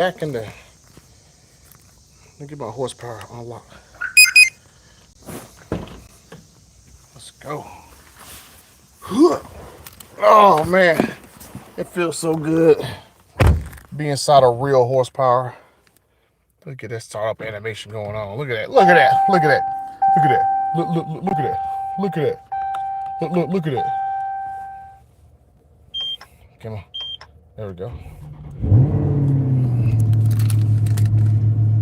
back in the. Let me get my horsepower unlocked. Let's go. Oh man, it feels so good. Be inside a real horsepower. Look at that startup animation going on. Look at that. Look at that. Look at that. Look at that. Look at that. Look at that. Look at that. Come on. There we go.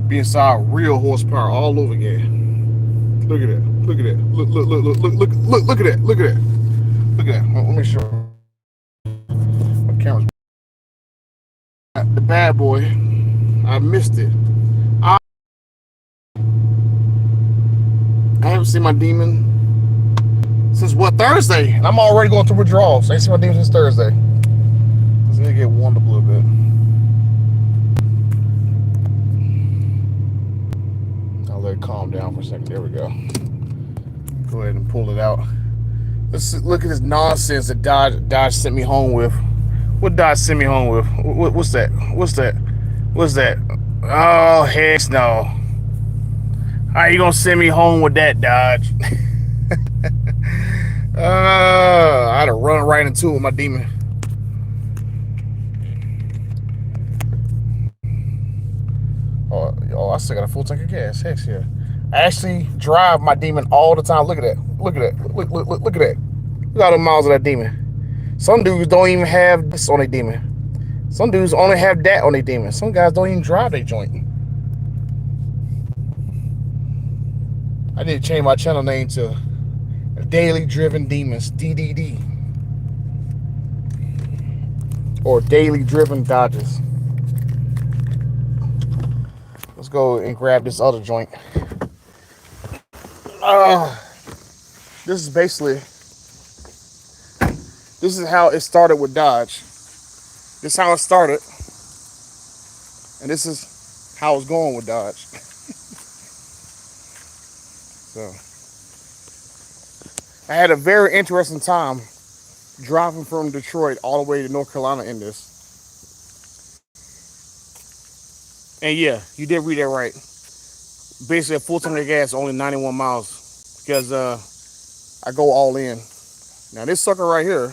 Be inside real horsepower all over again. Look at that. Look at that. Look at that. Look at that. Look at that. Let me show you. My camera's the bad boy. I missed it. I haven't seen my demon since what, Thursday? And I'm already going through withdrawals. I ain't seen my demon since Thursday. Cause it get warmed up a little bit. I'll let it calm down for a second. There we go. Go ahead and pull it out. Let's look at this nonsense that Dodge sent me home with. What Dodge sent me home with? What's that? What's that? What's that? Oh, heck no. How you gonna send me home with that, Dodge? I had to run right into it with my demon. Oh, I still got a full tank of gas. Heck yeah. I actually drive my demon all the time. Look at that. Look at that. Look at that. Look at all the miles of that demon. Some dudes don't even have this on their demon. Some dudes only have that on their demon. Some guys don't even drive their joint. I need to change my channel name to Daily Driven Demons, DDD. Or Daily Driven Dodges. Let's go and grab this other joint. This is basically, this is how it started with Dodge. This is how it started. And this is how it's going with Dodge. So, I had a very interesting time driving from Detroit all the way to North Carolina in this. And yeah, you did read that right. Basically, a full tank of gas, only 91 miles. Because I go all in. Now, this sucker right here,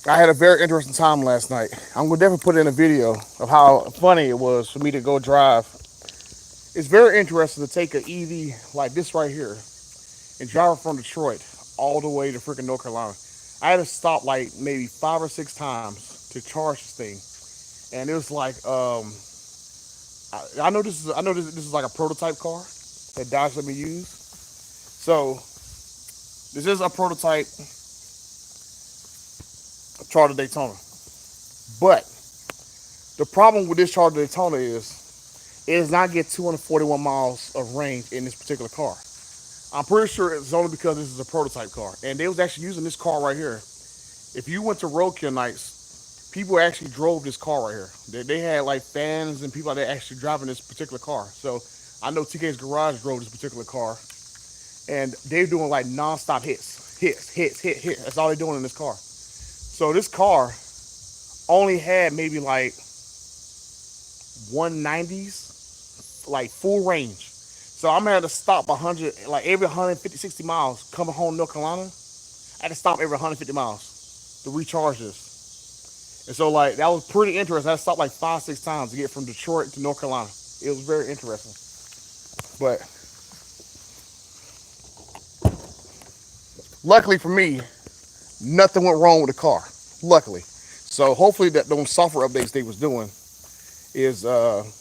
I had a very interesting time last night. I'm going to definitely put in a video of how funny it was for me to go drive. It's very interesting to take an EV like this right here and drive it from Detroit all the way to freaking North Carolina. I had to stop like maybe 5 or 6 times to charge this thing. And it was like, I know this is like a prototype car that Dodge let me use. So this is a prototype Charger Daytona. But the problem with this Charger Daytona is it does not get 241 miles of range in this particular car. I'm pretty sure it's only because this is a prototype car. And they was actually using this car right here. If you went to Roadkill Nights, people actually drove this car right here. They had like fans and people that actually driving this particular car. So I know TK's Garage drove this particular car. And they're doing like non-stop hits. That's all they're doing in this car. So this car only had maybe like 190s, like full range. So I'm gonna have to stop 100, like every 150, 60 miles coming home to North Carolina. I had to stop every 150 miles to recharge this. And so like that was pretty interesting. I had to stop like 5, 6 times to get from Detroit to North Carolina. It was very interesting. But luckily for me, nothing went wrong with the car. Luckily. So hopefully that those software updates they was doing is going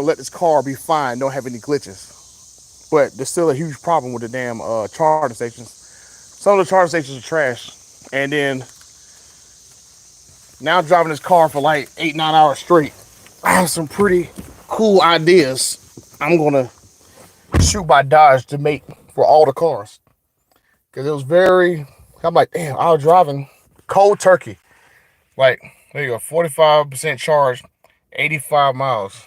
to let this car be fine, don't have any glitches. But there's still a huge problem with the damn charging stations. Some of the charging stations are trash. And then now driving this car for like 8, 9 hours straight, I have some pretty cool ideas I'm going to shoot by Dodge to make for all the cars. Because it was very, I'm like, damn, I was driving cold turkey. Like, there you go, 45% charge, 85 miles.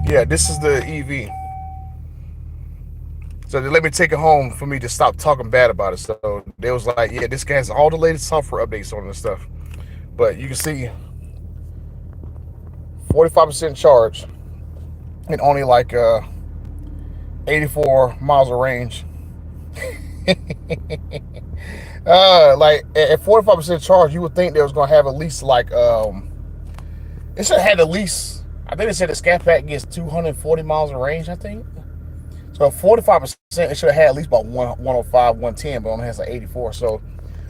Yeah, this is the EV. So they let me take it home for me to stop talking bad about it. So they was like, yeah, this guy has all the latest software updates on it and stuff. But you can see 45% charge and only like 84 miles of range. Like at 45% charge, you would think they was gonna have at least like it should have had at least, I think they said the Scat Pack gets 240 miles of range, I think. So 45%, it should have had at least about 105, 110, but only has like 84. So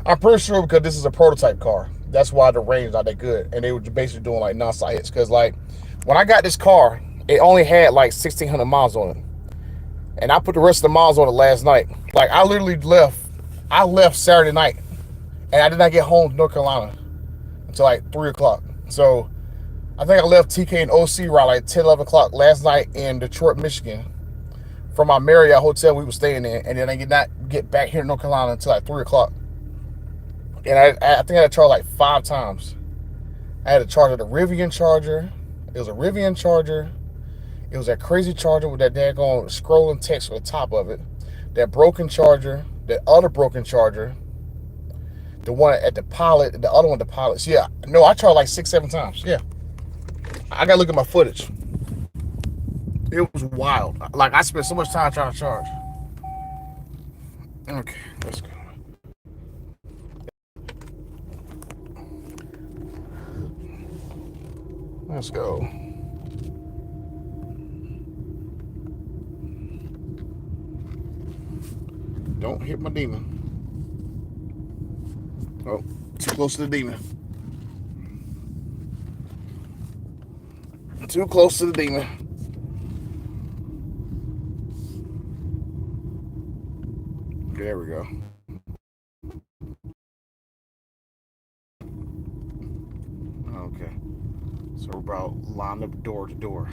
I'm pretty sure because this is a prototype car, that's why the range is not that good. And they were basically doing like non-stop hits. Because like when I got this car, it only had like 1,600 miles on it. And I put the rest of the miles on it last night. Like I literally left. I left Saturday night, and I did not get home to North Carolina until like 3 o'clock. So I think I left TK and OC around like 10, 11 o'clock last night in Detroit, Michigan, from my Marriott hotel we were staying in, and then I did not get back here in North Carolina until like 3 o'clock. And I think I had to charge like 5 times. I had to charge the Rivian charger. It was a Rivian charger. It was that crazy charger with that daggone scrolling text on the top of it. That broken charger. That other broken charger. The one at the Pilot. The other one at the Pilot. So yeah. No, I charged like 6, 7 times. Yeah. I gotta look at my footage. It was wild. Like I spent so much time trying to charge. Okay, let's go. Let's go. Don't hit my demon. Oh, too close to the demon. Too close to the demon. There we go. Okay. So we're about lined up door to door.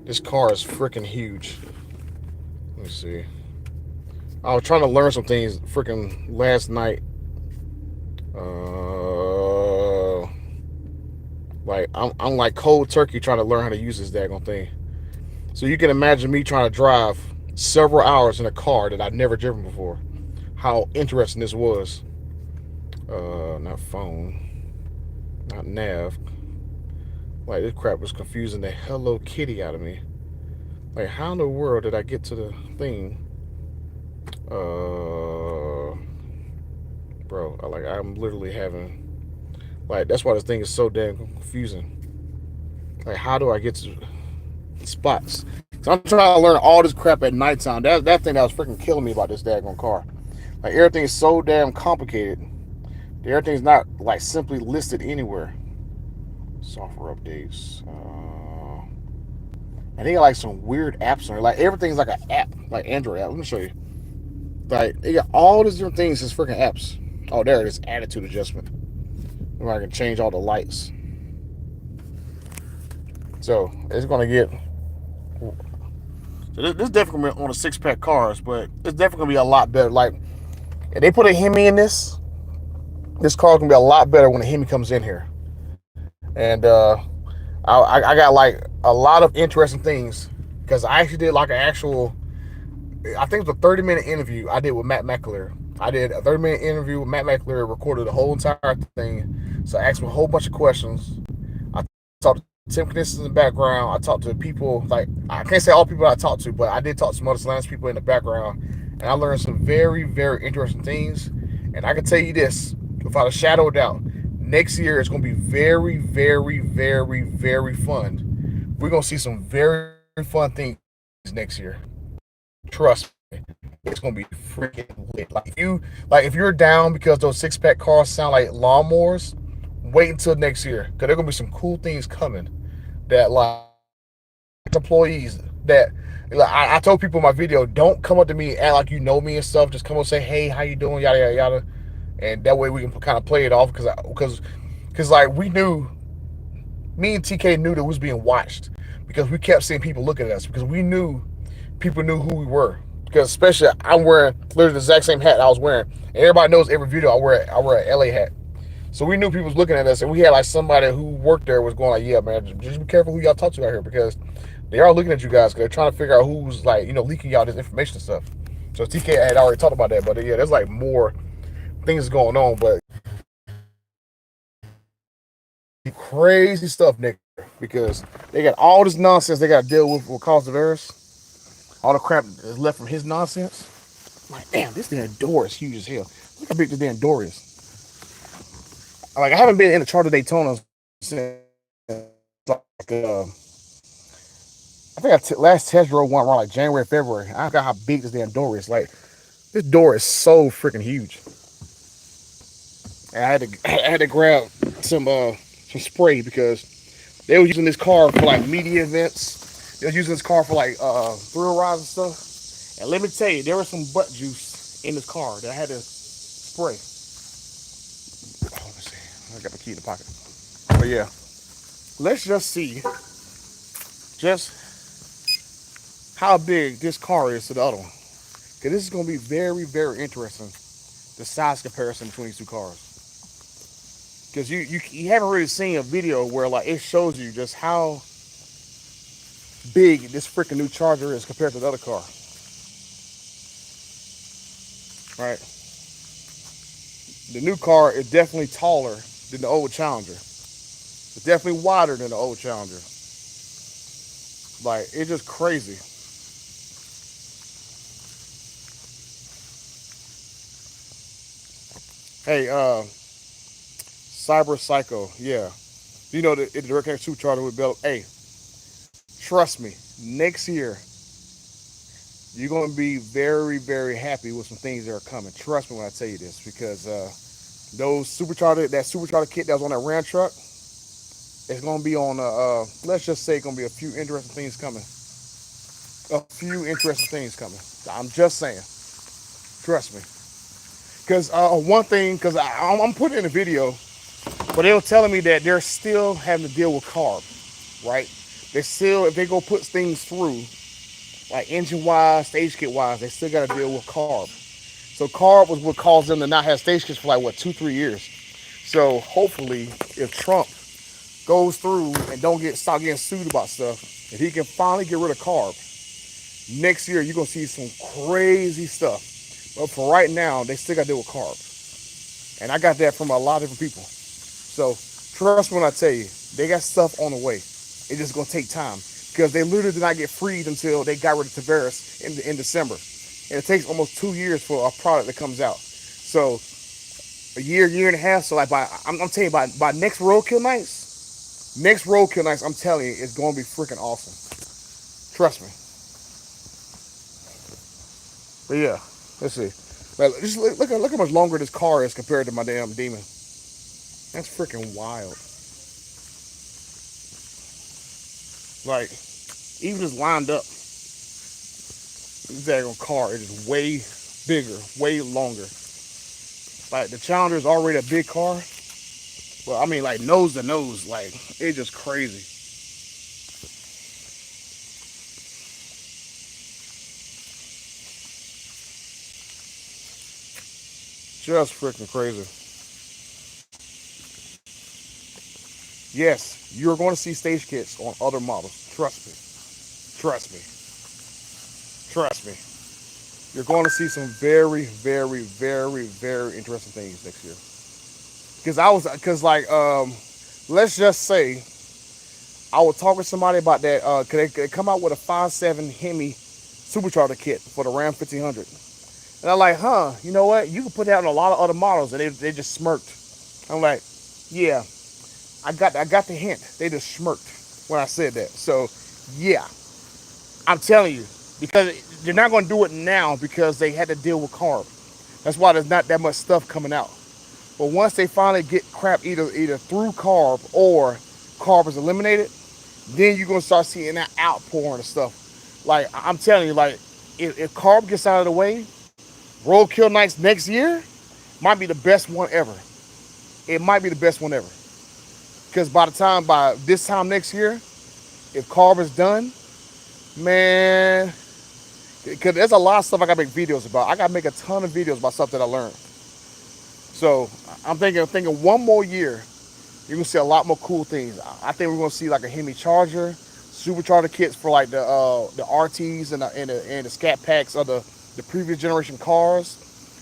This car is freaking huge. Let me see. I was trying to learn some things freaking last night. Like I'm like cold turkey trying to learn how to use this daggone thing. So you can imagine me trying to drive several hours in a car that I've never driven before. How interesting this was. Not phone, not nav. Like this crap was confusing the Hello Kitty out of me. Like how in the world did I get to the thing? Bro, like I'm literally having, like that's why this thing is so damn confusing. Like how do I get to spots? So I'm trying to learn all this crap at nighttime. That thing that was freaking killing me about this daggone car. Like everything is so damn complicated. Everything's not like simply listed anywhere. Software updates. And they got like some weird apps on it. Like everything's like an app, like Android app. Let me show you. Like they got all these different things as freaking apps. Oh, there it is. Attitude adjustment. Where I can change all the lights. So it's gonna get. So this definitely on the 6-pack cars, but it's definitely gonna be a lot better. Like if they put a Hemi in this car gonna be a lot better when the Hemi comes in here. And I got like a lot of interesting things because I actually did like an actual, I think it was a 30-minute interview I did with Matt McAleer. I did a 30-minute interview with Matt McAleer, recorded the whole entire thing. So I asked him a whole bunch of questions. I talked to Tim Kniss in the background. I talked to people, like, I can't say all people I talked to, but I did talk to some other Stellantis people in the background. And I learned some very, very interesting things. And I can tell you this, without a shadow of doubt, next year is going to be very, very, very, very fun. We're going to see some very fun things next year. Trust me, it's going to be freaking lit. Like if you're down because those 6-pack cars sound like lawnmowers, wait until next year because there's going to be some cool things coming that like employees that like I told people in my video, don't come up to me and act like you know me and stuff. Just come up and say, hey, how you doing? Yada yada yada. And that way we can kind of play it off because like we knew, me and TK knew that we was being watched because we kept seeing people looking at us because we knew people knew who we were. Because especially I'm wearing literally the exact same hat I was wearing. And everybody knows every video I wear an LA hat. So we knew people was looking at us, and we had like somebody who worked there was going like, yeah man, just be careful who y'all talk to out here because They are looking at you guys because they're trying to figure out who's like, leaking y'all this information and stuff. So TK had already talked about that, but yeah, there's like more things going on, but crazy stuff, Nick, because they got all this nonsense they got to deal with cause of theirs. All the crap is left from his nonsense. I'm like, damn, this damn door is huge as hell. Look how big this damn door is. Like, I haven't been in a charter Daytona since like I think last test drove one around like January, February. I forgot how big this damn door is. Like, this door is so freaking huge. And I had to grab some spray because they were using this car for like media events. They were using this car for like thrill rides and stuff. And let me tell you, there was some butt juice in this car that I had to spray. Oh, let me see. I got my key in the pocket. But yeah, let's just see just how big this car is to the other one. Because this is going to be very, very interesting, the size comparison between these two cars. Because you haven't really seen a video where like it shows you just how big this freaking new Charger is compared to the other car. Right? The new car is definitely taller than the old Challenger. It's definitely wider than the old Challenger. Like, it's just crazy. Hey, Cyber Psycho, yeah. You know the direct connect supercharger with Bell. Hey, trust me, next year you're gonna be very, very happy with some things that are coming. Trust me when I tell you this, because that supercharger kit that was on that Ram truck, it's gonna be on. Let's just say, it's gonna be a few interesting things coming. A few interesting things coming. I'm just saying. Trust me. Because one thing, because I'm putting in a video, but they were telling me that they're still having to deal with carb, right? They still, if they go put things through, like engine wise, stage kit wise, they still got to deal with carb. So carb was what caused them to not have stage kits for like what 2-3 years. So hopefully, if Trump goes through and don't start getting sued about stuff, if he can finally get rid of carb, next year you're gonna see some crazy stuff. But for right now, they still got to deal with carb, and I got that from a lot of different people. So trust me when I tell you, they got stuff on the way. It's just gonna take time because they literally did not get freed until they got rid of Tavares in December, and it takes almost 2 years for a product that comes out. So a year and a half. So like I'm telling you, by next Roadkill Nights, I'm telling you, it's gonna be freaking awesome. Trust me. But yeah, let's see. Like, just look how much longer this car is compared to my damn Demon. That's freaking wild. Like, even just lined up, this daggone car is just way bigger, way longer. Like, the Challenger is already a big car. Well, I mean, like, nose to nose, like, it's just crazy. Just freaking crazy. Yes, you're going to see stage kits on other models. Trust me. Trust me. Trust me. You're going to see some very, very, very, very interesting things next year. Let's just say I was talking to somebody about that. Could they come out with a 5.7 Hemi supercharger kit for the Ram 1500? And I'm like, huh? You know what? You can put that on a lot of other models, and they just smirked. I'm like, yeah, I got the hint. They just smirked when I said that. So yeah, I'm telling you, because they're not going to do it now because they had to deal with carb. That's why there's not that much stuff coming out. But once they finally get crap either through carb or carb is eliminated, then you're gonna start seeing that outpouring of stuff. Like I'm telling you, like if carb gets out of the way, Roadkill Nights next year might be the best one ever. It might be the best one ever. Because by this time next year, if carb is done, man, because there's a lot of stuff I gotta make videos about. I gotta make a ton of videos about stuff that I learned. So I'm thinking one more year, you're gonna see a lot more cool things. I think we're gonna see like a Hemi Charger, supercharger kits for like the RTs and the Scat Packs of the previous generation cars.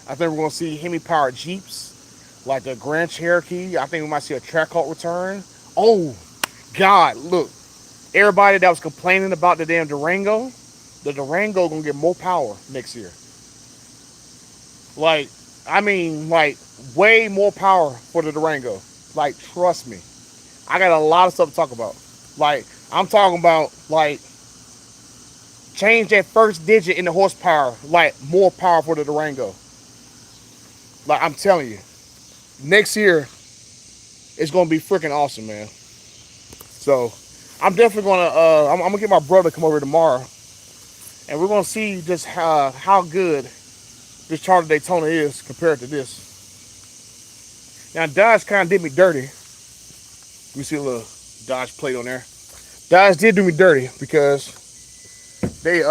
I think we're gonna see Hemi powered Jeeps, like the Grand Cherokee. I think we might see a Trackhawk return. Oh God, look! Everybody that was complaining about the Durango gonna get more power next year. Like, I mean, like way more power for the Durango. Like, trust me, I got a lot of stuff to talk about. Like, I'm talking about like change that first digit in the horsepower, like more power for the Durango. Like, I'm telling you, next year it's gonna be freaking awesome, man. So I'm definitely I'm gonna get my brother to come over tomorrow, and we're gonna see just how good this Charger Daytona is compared to this. Now Dodge kind of did me dirty. You see a little Dodge plate on there. Dodge did do me dirty because they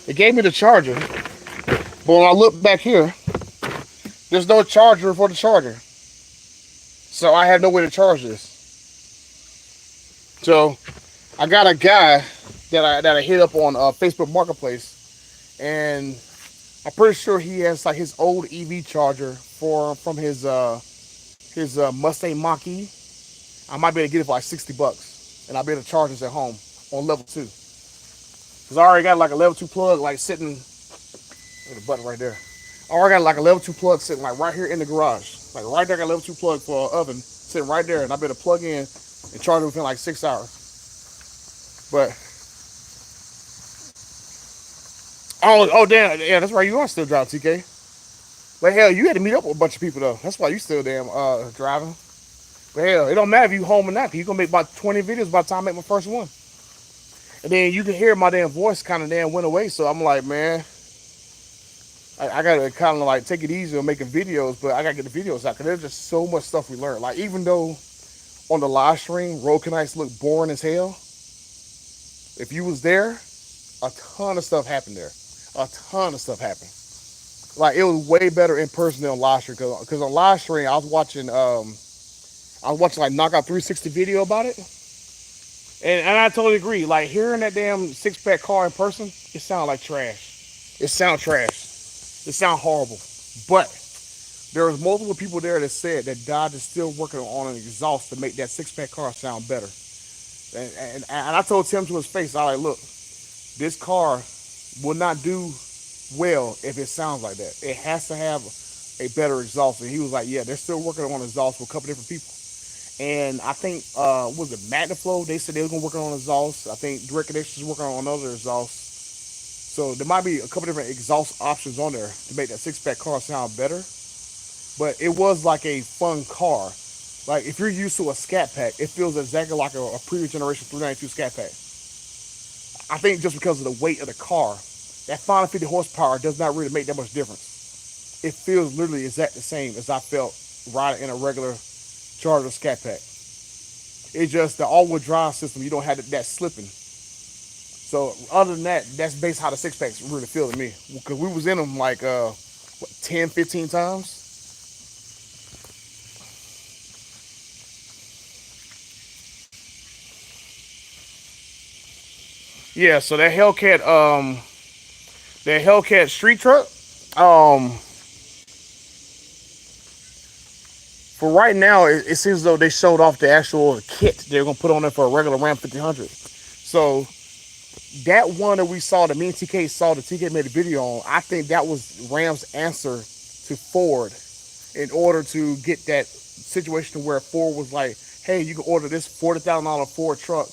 they gave me the Charger, but when I look back here, there's no charger for the Charger, so I have no way to charge this. So I got a guy that I hit up on Facebook Marketplace, and I'm pretty sure he has like his old EV charger from his Mustang Mach-E. I might be able to get it for like $60, and I'll be able to charge this at home on level 2. Cause I already got like a level 2 plug like sitting. There's a button right there. I already got like a level 2 plug sitting like right here in the garage. Like right there, I got a level 2 plug for an oven sitting right there, and I'll be able to plug in and charge it within like 6 hours. But oh damn, yeah, that's right. You are still driving, TK. But hell, you had to meet up with a bunch of people though. That's why you still damn driving. But hell, it don't matter if you home or not. Cause you gonna make about 20 videos by the time I make my first one. And then you can hear my damn voice kind of damn went away. So I'm like, man, I gotta kind of like take it easy on making videos, but I gotta get the videos out because there's just so much stuff we learned. Like even though on the live stream, Roadkill Nights looked boring as hell, if you was there, a ton of stuff happened there. A ton of stuff happened. Like it was way better in person than on live stream because on live stream I was watching like Knockout 360 video about it, and I totally agree. Like hearing that damn 6-pack car in person, it sounded like trash. It sound trash. It sound horrible. But there was multiple people there that said that Dodge is still working on an exhaust to make that 6-pack car sound better. And I told Tim to his face, I was like, look, this car will not do well if it sounds like that. It has to have a better exhaust. And he was like, yeah, they're still working on exhaust with a couple different people. And I think, was it Magnaflow? They said they were going to work on exhaust. I think Direct Connection is working on another exhaust. So there might be a couple different exhaust options on there to make that 6-pack car sound better. But it was like a fun car. Like if you're used to a Scat Pack, it feels exactly like a previous generation 392 Scat Pack. I think just because of the weight of the car, that 550 horsepower does not really make that much difference. It feels literally exactly the same as I felt riding in a regular Charger Scat Pack. It's just the all-wheel drive system, you don't have that slipping. So other than that, that's basically how the 6-packs really feel to me. Because we was in them like 10, 15 times. Yeah, so that Hellcat street truck, um, for right now, it seems as though they showed off the actual kit they're gonna put on there for a regular Ram 1500. So that one that we saw, that me and TK saw, that TK made a video on, I think that was Ram's answer to Ford in order to get that situation where Ford was like, hey, you can order this $40,000 Ford truck,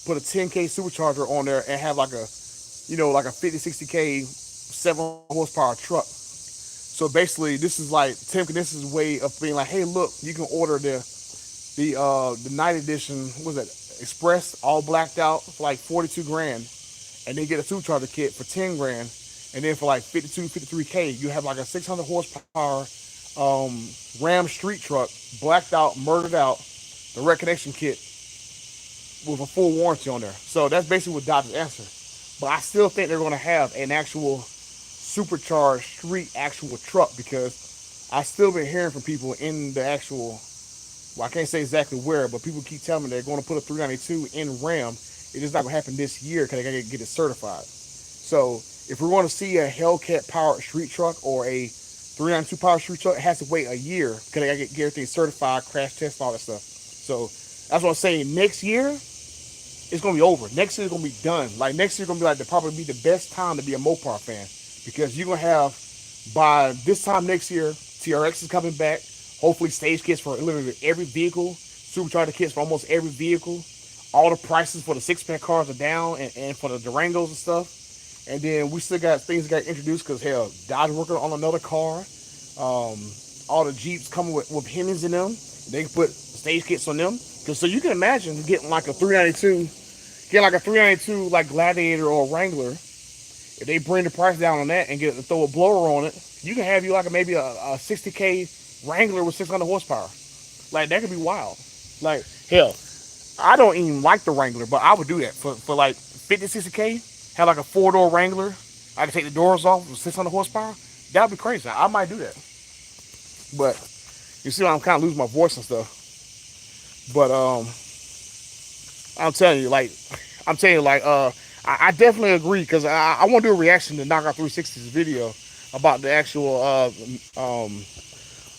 put a 10K supercharger on there, and have like like a 50, 60K 7 horsepower truck. So basically, this is like Tim Knis's way of being like, hey, look, you can order the night edition, what was that, Express, all blacked out for like 42 grand, and then get a supercharger kit for 10 grand, and then for like 52, 53K, you have like a 600 horsepower Ram street truck, blacked out, murdered out, the Red Connection kit with a full warranty on there. So that's basically what Dodge's answer. But I still think they're going to have an actual supercharged street actual truck because I've still been hearing from people in the actual Well, I can't say exactly where, but people keep telling me they're going to put a 392 in Ram. It's just not going to happen this year because they got to get it certified. So if we want to see a Hellcat powered street truck or a 392 powered street truck, it has to wait a year because they got to get everything certified, crash test, all that stuff. So that's what I'm saying. Next year, it's gonna be over. Next year is gonna be done. Like next year is gonna be like probably be the best time to be a Mopar fan because you're gonna have by this time next year, TRX is coming back. Hopefully, stage kits for literally every vehicle, supercharger kits for almost every vehicle. All the prices for the six-pack cars are down, and for the Durangos and stuff. And then we still got things that got introduced because hell, Dodge working on another car. All the Jeeps coming with Hemmings in them. They can put stage kits on them. Cause so you can imagine getting like a 392, getting like a 392 like Gladiator or Wrangler. If they bring the price down on that and get throw a blower on it, you can have you like maybe a 60K Wrangler with 600 horsepower. Like that could be wild. Like hell, I don't even like the Wrangler, but I would do that for like 50, 60K. Have like a four-door Wrangler. I can take the doors off with 600 horsepower. That would be crazy. I might do that. But you see, I'm kind of losing my voice and stuff. But I'm telling you, I definitely agree because I want to do a reaction to Knockout 360's video about the actual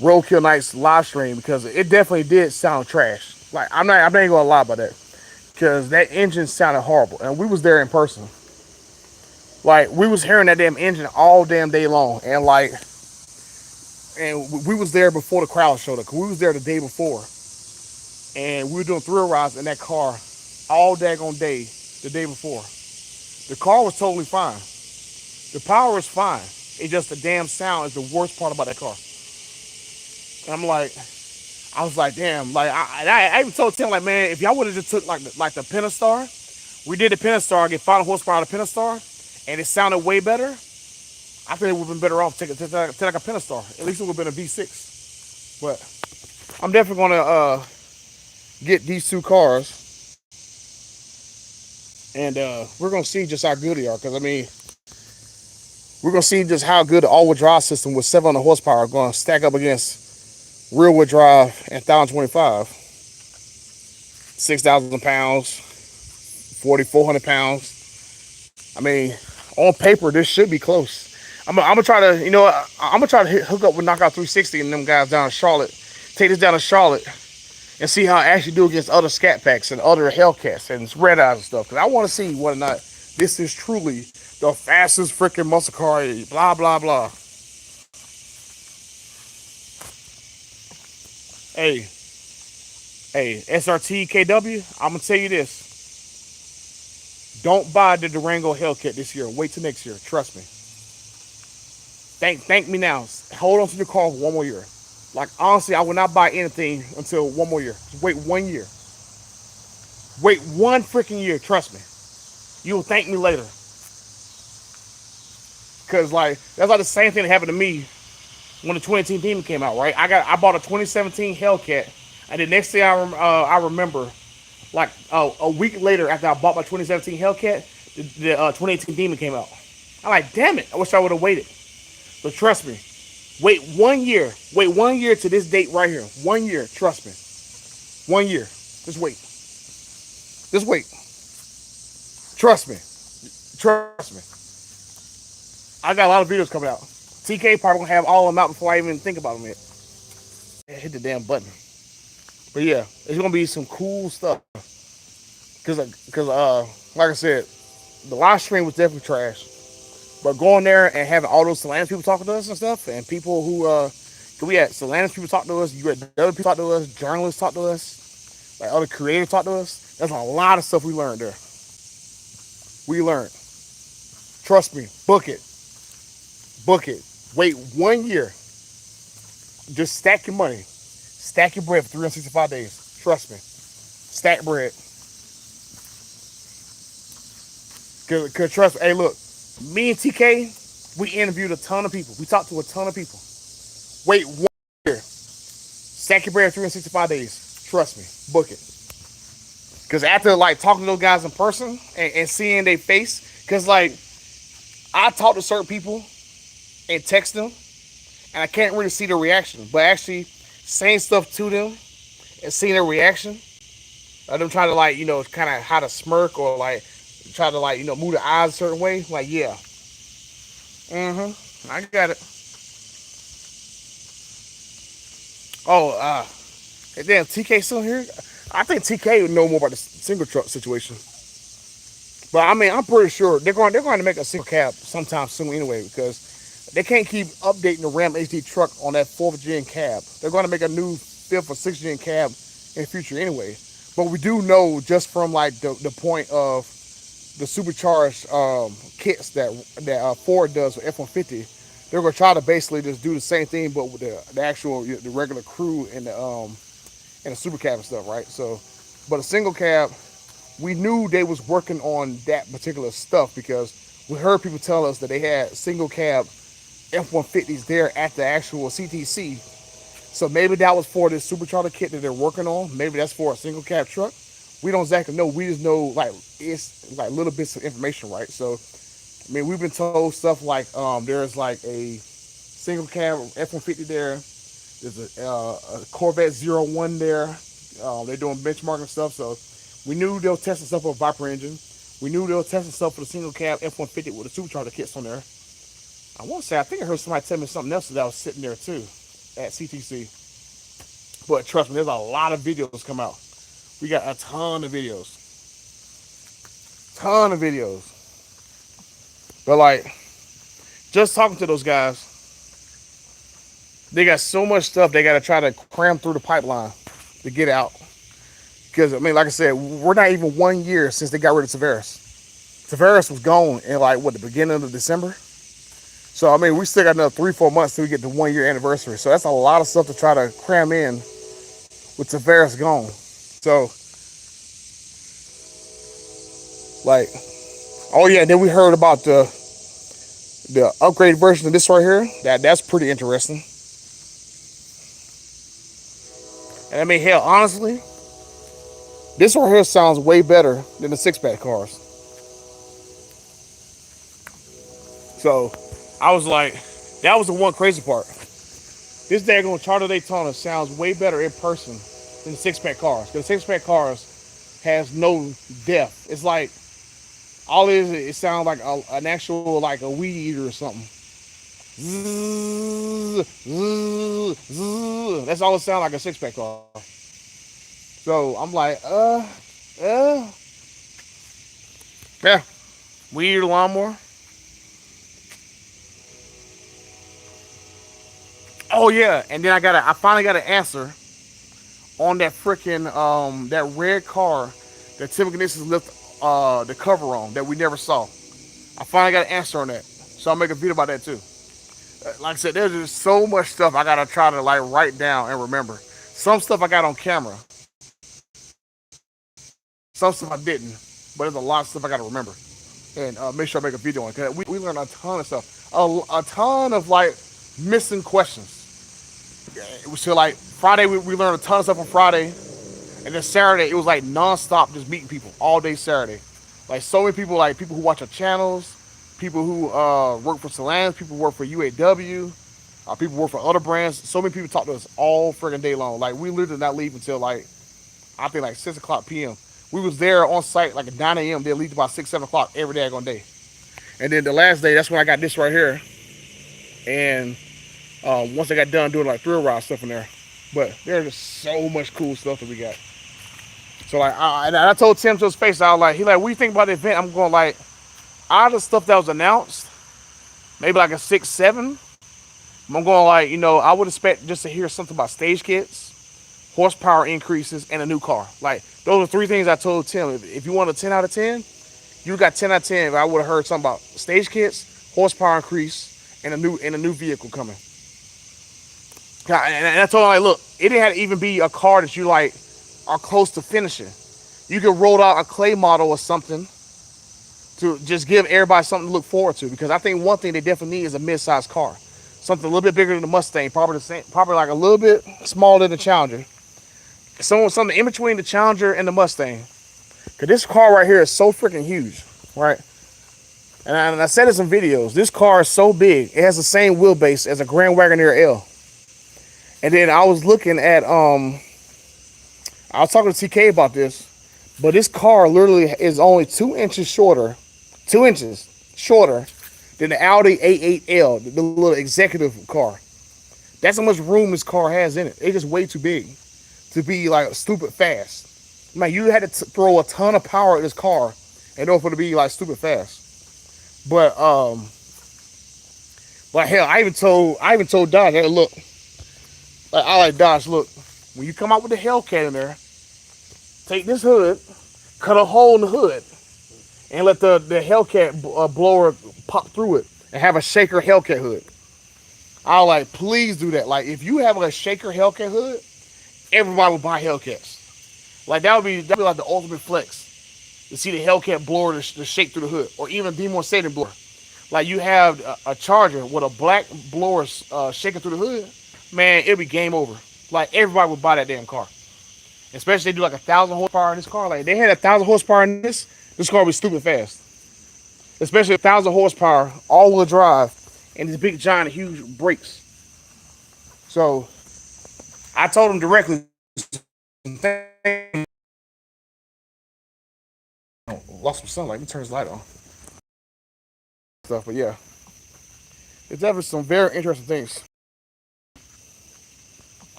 Roadkill Nights live stream because it definitely did sound trash. Like I'm not even gonna lie about that because that engine sounded horrible, and we was there in person. Like we was hearing that damn engine all damn day long, and we was there before the crowd showed up. 'Cause we was there the day before, and we were doing thrill rides in that car all daggone day the day before. The car was totally fine. The power is fine. It's just the damn sound is the worst part about that car. And I was like, damn. Like I even told Tim, like, man, if y'all would have just took like the Pentastar, we did the Pentastar, get 500 horsepower out of the Pentastar, and it sounded way better. I think it would have been better off to take like a Pentastar. At least it would have been a V6. But I'm definitely gonna get these two cars, and we're gonna see just how good they are. Because I mean, we're gonna see just how good the all-wheel drive system with 700 horsepower is gonna stack up against rear-wheel drive and 1025, 6,000 pounds, 4,400 pounds. I mean, on paper, this should be close. I'm gonna try to, I'm gonna try to hook up with Knockout 360 and them guys down in Charlotte. Take this down to Charlotte and see how I actually do against other Scat Packs and other Hellcats and Red Eyes and stuff. Because I want to see whether or not this is truly the fastest freaking muscle car. Blah blah blah. Hey, SRT KW. I'm gonna tell you this. Don't buy the Durango Hellcat this year. Wait till next year. Trust me. Thank me now. Hold on to your car for one more year. Like honestly, I will not buy anything until one more year. Just wait 1 year. Wait one freaking year. Trust me. You will thank me later. Cause like that's like the same thing that happened to me when the 2018 Demon came out. Right? I bought a 2017 Hellcat, and the next thing I remember, like a week later after I bought my 2017 Hellcat, the 2018 Demon came out. I'm like, damn it! I wish I would have waited. But trust me, wait 1 year. Wait 1 year to this date right here. 1 year. Trust me. 1 year. Just wait. Just wait. Trust me. Trust me. I got a lot of videos coming out. TK probably gonna have all of them out before I even think about them yet. Hit the damn button. But yeah, it's gonna be some cool stuff. Cause like I said, the live stream was definitely trash. But going there and having all those Stellantis people talking to us and stuff, and people who we had Stellantis people talk to us, you had other people talk to us, journalists talk to us, like other creators talk to us. There's a lot of stuff we learned there. We learned. Trust me, book it. Book it. Wait 1 year. Just stack your money. Stack your bread for 365 days. Trust me. Stack bread. Cause trust me, hey look, me and TK, we interviewed a ton of people. We talked to a ton of people. Wait 1 year. Stack your bread 365 days. Trust me. Book it. Cause after like talking to those guys in person and seeing their face, cause like I talk to certain people and text them, and I can't really see their reaction. But actually saying stuff to them and seeing their reaction, them trying to like, kind of how to smirk or like try to like, move the eyes a certain way. Like, yeah, I got it. Oh, damn, TK still here? I think TK would know more about the single truck situation. But I mean, I'm pretty sure they're going to make a single cab sometime soon anyway because they can't keep updating the Ram HD truck on that fourth gen cab. They're going to make a new fifth or sixth gen cab in the future anyway. But we do know just from like the point of the supercharged kits that Ford does with F-150, they're going to try to basically just do the same thing, but with the actual the regular crew and the super cab and stuff, right? So, but a single cab, we knew they was working on that particular stuff because we heard people tell us that they had single cab F-150s there at the actual CTC. So maybe that was for this supercharger kit that they're working on. Maybe that's for a single cab truck. We don't exactly know. We just know like it's like little bits of information, right? So I mean, we've been told stuff like there's like a single cab F-150 there. There's a Corvette 01 there. They're doing benchmarking stuff. So we knew they were testing stuff for a Viper engine. We knew they were testing stuff for the single cab F-150 with the supercharger kits on there. I want to say, I think I heard somebody tell me something else that was sitting there too at CTC. But trust me, there's a lot of videos come out. We got a ton of videos. Ton of videos. But like, just talking to those guys, they got so much stuff they got to try to cram through the pipeline to get out. Because, I mean, like I said, we're not even 1 year since they got rid of Tavares. Tavares was gone in, like, what, the beginning of December? So, I mean, we still got another 3-4 months till we get the 1 year anniversary. So that's a lot of stuff to try to cram in with Tavares gone. So, like, oh yeah, and then we heard about the upgraded version of this right here. That's pretty interesting. And I mean, hell, honestly, this right here sounds way better than the six-pack cars. So I was like, that was the one crazy part. This daggone Charter Daytona sounds way better in person than the six-pack cars. Because the six-pack cars has no depth. It's like, all it sounds like an actual, like a weed eater or something. Zzz, zzz, zzz. That's all it sounds like, a six-pack car. So I'm like, yeah, weed eater lawnmower. Oh yeah, and then I finally got an answer on that freaking that red car that Tim Knisses lifted the cover on that we never saw. I finally got an answer on that, so I'll make a video about that too. Like I said, there's just so much stuff I gotta try to like write down and remember. Some stuff I got on camera, some stuff I didn't, but there's a lot of stuff I gotta remember and make sure I make a video on it. Cause we learned a ton of stuff, a ton of like missing questions. So like Friday we learned a ton of stuff on Friday, and then Saturday it was like nonstop just meeting people all day Saturday. Like so many people, like people who watch our channels, people who work for Solans, people who work for UAW, people who work for other brands. So many people talk to us all friggin' day long. Like we literally not leave until like I think like 6 o'clock p.m. We was there on site like at 9 a.m. They leave about 6, 7 o'clock every day on day. And then the last day, that's when I got this right here. And once I got done doing like thrill ride stuff in there, but there's just so much cool stuff that we got. So like, I told Tim to his face, I was like, he like, what do you think about the event? I'm going like, out of the stuff that was announced, maybe like a 6, 7. I'm going like, I would expect just to hear something about stage kits, horsepower increases, and a new car. Like those are 3 things I told Tim. If you want a 10 out of 10, you got 10 out of 10. If I would have heard something about stage kits, horsepower increase, and a new vehicle coming. And I told him, like, look, it didn't have to even be a car that you like are close to finishing. You could roll out a clay model or something to just give everybody something to look forward to. Because I think one thing they definitely need is a mid-sized car, something a little bit bigger than the Mustang, probably the same, probably like a little bit smaller than the Challenger. Something in between the Challenger and the Mustang. Cause this car right here is so freaking huge, right? And I said in some videos, this car is so big, it has the same wheelbase as a Grand Wagoneer L. And then I was looking at I was talking to TK about this, but this car literally is only 2 inches shorter, 2 inches shorter than the Audi A8L, the little executive car. That's how much room this car has in it. It's just way too big to be like stupid fast. Man, you had to throw a ton of power at this car in order for it to be like stupid fast. But but hell, I even told Dodge, hey, look, like, I like Dodge, look, when you come out with the Hellcat in there, take this hood, cut a hole in the hood, and let the Hellcat blower pop through it, and have a shaker Hellcat hood. I was like, please do that. Like, if you have a shaker Hellcat hood, everybody would buy Hellcats. Like, that'd be like the ultimate flex to see the Hellcat blower to shake through the hood, or even Demon Daytona blower. Like, you have a Charger with a black blower shaking through the hood, man, it'd be game over. Like, everybody would buy that damn car. Especially if they do like 1,000 horsepower in this car. Like, if they had 1,000 horsepower in this car would be stupid fast. Especially 1,000 horsepower, all-wheel drive, and these big, giant, huge brakes. So, I told him directly, lost some sunlight. Let me turn his light on. Stuff, but yeah, it's definitely some very interesting things.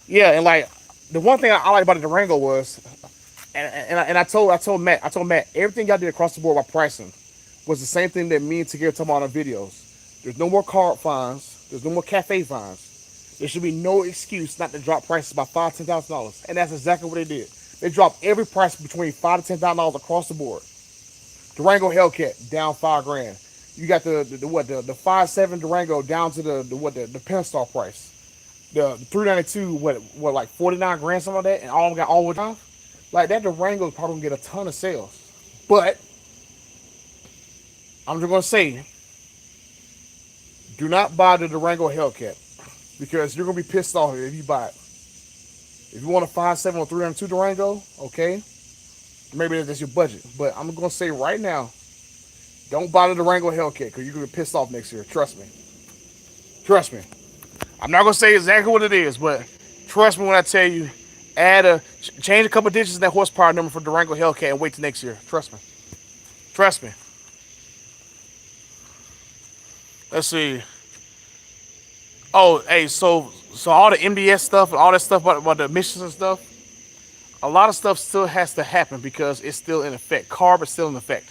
Yeah, and like the one thing I like about the Durango was, and I told Matt everything y'all did across the board by pricing was the same thing that me and Tagare talking about on our videos. There's no more car fines. There's no more cafe fines. There should be no excuse not to drop prices by $5,000 to $10,000, and that's exactly what they did. They dropped every price between $5,000 to $10,000 across the board. Durango Hellcat down 5 grand. You got the 5.7 Durango down to the Pentastar price. The 392 what like 49 grand, something like that, and all got all the time. Like, that Durango is probably gonna get a ton of sales. But I'm just gonna say, do not buy the Durango Hellcat because you're gonna be pissed off if you buy it. If you want a 5.7 or 302 Durango, okay, maybe that's your budget. But I'm gonna say right now, don't buy the Durango Hellcat because you're gonna be pissed off next year. Trust me. Trust me. I'm not gonna say exactly what it is, but trust me when I tell you, change a couple digits in that horsepower number for Durango Hellcat and wait till next year. Trust me. Trust me. Let's see. Oh, hey, so all the MDS stuff and all that stuff about the emissions and stuff, a lot of stuff still has to happen because it's still in effect. CARB is still in effect.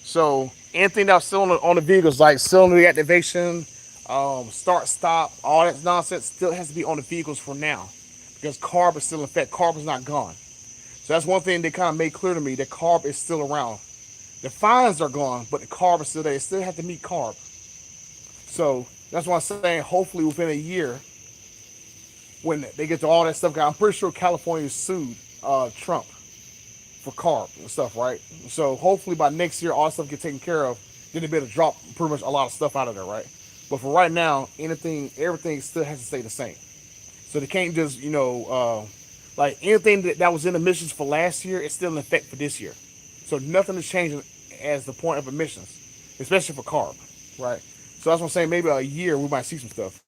So anything that's still on the vehicles, like cylinder reactivation, start, stop, all that nonsense still has to be on the vehicles for now because CARB is still in effect. CARB is not gone. So that's one thing they kind of made clear to me, that CARB is still around. The fines are gone, but the CARB is still there. It still have to meet CARB. So that's why I'm saying hopefully within a year, when they get to all that stuff, I'm pretty sure California sued Trump for CARB and stuff, right? So hopefully by next year, all that stuff get taken care of. Then they better drop pretty much a lot of stuff out of there, right? But for right now, everything still has to stay the same. So they can't just, like anything that was in emissions for last year, it's still in effect for this year. So nothing is changing as the point of emissions, especially for CARB, right? So that's what I'm saying. Maybe a year we might see some stuff.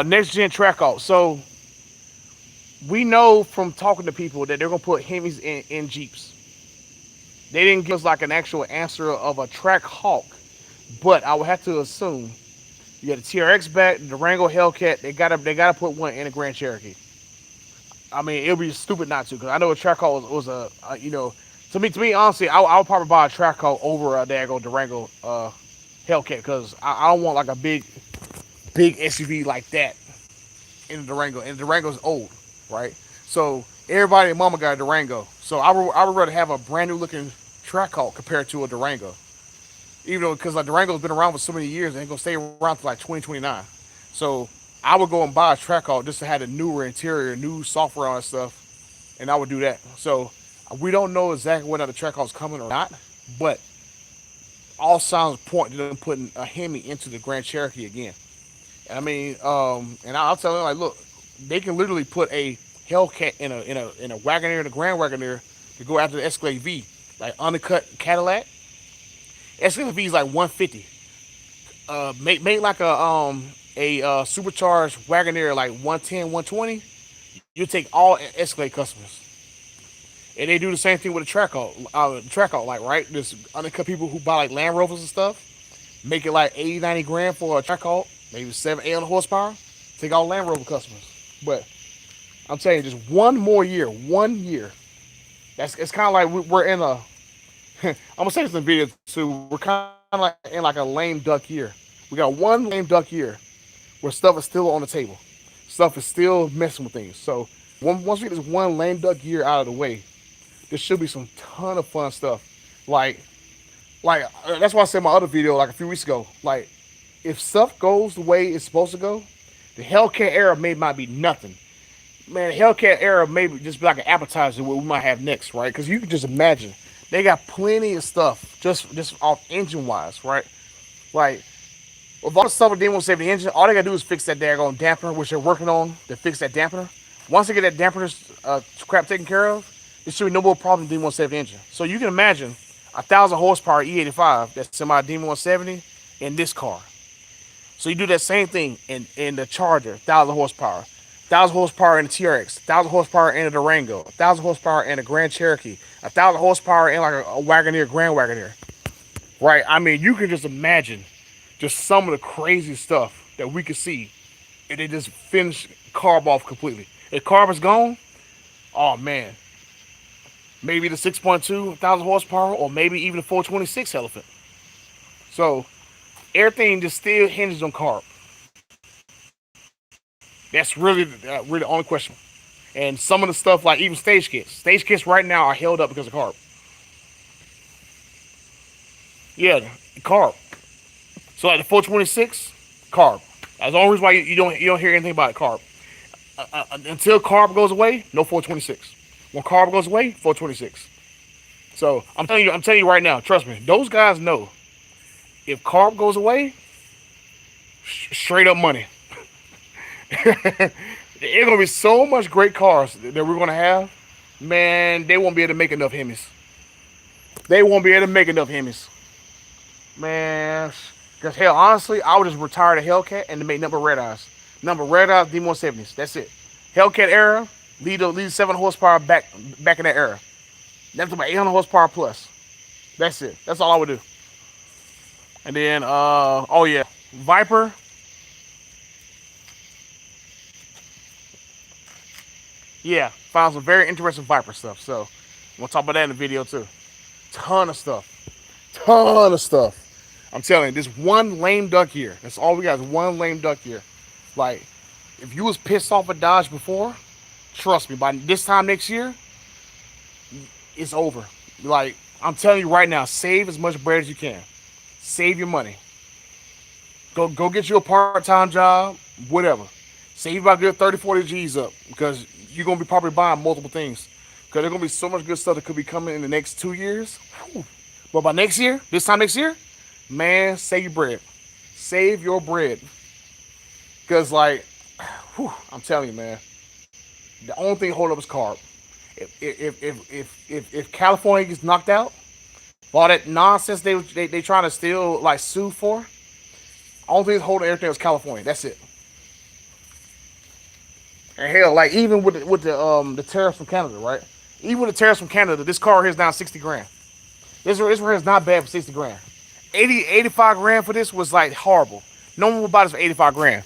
Next gen track out. So we know from talking to people that they're gonna put Hemis in Jeeps. They didn't give us like an actual answer of a track hawk, but I would have to assume you got the TRX back, the Durango Hellcat. They gotta put one in a Grand Cherokee. I mean, it would be stupid not to, because I know a track hawk was to me honestly, I would probably buy a track hawk over a Dago Durango Hellcat because I don't want like a big SUV like that in the Durango. And the Durango's old, right? So everybody and mama got a Durango. So I would rather have a brand new looking track hawk compared to a Durango. Even though, because like Durango's been around for so many years and it's gonna stay around for like 2029. So I would go and buy a track hawk just to have a newer interior, new software on that stuff, and I would do that. So we don't know exactly whether the track hawk's coming or not, but all signs point to them putting a Hemi into the Grand Cherokee again. I mean, and I'll tell them like, look, they can literally put a Hellcat in a Wagoneer, the Grand Wagoneer, to go after the Escalade V, like undercut Cadillac. Escalade V is like 150. Make like a supercharged Wagoneer like 110, 120. You take all Escalade customers, and they do the same thing with the track out, like right. There's undercut people who buy like Land Rovers and stuff, make it like 80, 90 grand for a track out, maybe 7, 800 horsepower. Take all Land Rover customers, but I'm telling you, just one more year, 1 year. That's it's kind of like we're in a. I'm gonna say this in the video too. We're kind of like in like a lame duck year. We got one lame duck year where stuff is still on the table. Stuff is still messing with things. So once we get this one lame duck year out of the way, there should be some ton of fun stuff. Like that's why I said in my other video like a few weeks ago. Like if stuff goes the way it's supposed to go, the Hellcat era may might be nothing. Man, the Hellcat era may just be like an appetizer what we might have next, right? Because you can just imagine they got plenty of stuff just off engine wise, right? Like with all the stuff with Demon Save the engine, all they gotta do is fix that daggone dampener, which they're working on to fix that dampener. Once they get that dampener crap taken care of, there should be no more problem with Demon 170 engine. So you can imagine 1,000 horsepower E85 that's semi Demon 170 in this car. So you do that same thing in the Charger, 1,000 horsepower. 1,000 horsepower in the TRX, 1,000 horsepower in the Durango, 1,000 horsepower in the Grand Cherokee, 1,000 horsepower in like a Wagoneer, Grand Wagoneer. Right? I mean, you can just imagine just some of the crazy stuff that we could see if they just finish carb off completely. If carb is gone, oh man, maybe the 6.2 1,000 horsepower or maybe even the 426 elephant. So everything just still hinges on carb. That's really the only question. And some of the stuff like even stage kits right now are held up because of carb. Yeah, carb. So like the 426, carb. That's the only reason why you don't hear anything about carb. Until carb goes away, no 426. When carb goes away, 426. So I'm telling you right now, trust me, those guys know if carb goes away, straight up money. There's gonna be so much great cars that we're gonna have. Man, they won't be able to make enough Hemis. They won't be able to make enough Hemis. Man, because hell, honestly, I would just retire the Hellcat and to make number red eyes. Number red eyes, D170s. That's it. Hellcat era, lead 7 horsepower back in that era. That's about 800 horsepower plus. That's it. That's all I would do. And then, oh yeah, Viper. Yeah, found some very interesting Viper stuff. So we'll talk about that in the video too. Ton of stuff. Ton of stuff. I'm telling you, this one lame duck year. That's all we got is one lame duck year. Like, if you was pissed off at Dodge before, trust me, by this time next year, it's over. Like, I'm telling you right now, save as much bread as you can. Save your money. Go get you a part-time job, whatever. Save about good 30, 40 G's up because you're going to be probably buying multiple things. Because there's going to be so much good stuff that could be coming in the next 2 years. Whew. But by next year, this time next year, man, save your bread. Save your bread. Because, like, whew, I'm telling you, man, the only thing holding up is carb. If California gets knocked out, all that nonsense they trying to still, like, sue for, only thing that's holding everything is California. That's it. And hell, like, even with the tariffs from Canada, right? Even with the tariffs from Canada, this car here is down 60 grand. This right here is not bad for 60 grand. 85 grand for this was like horrible. No one would buy this for 85 grand.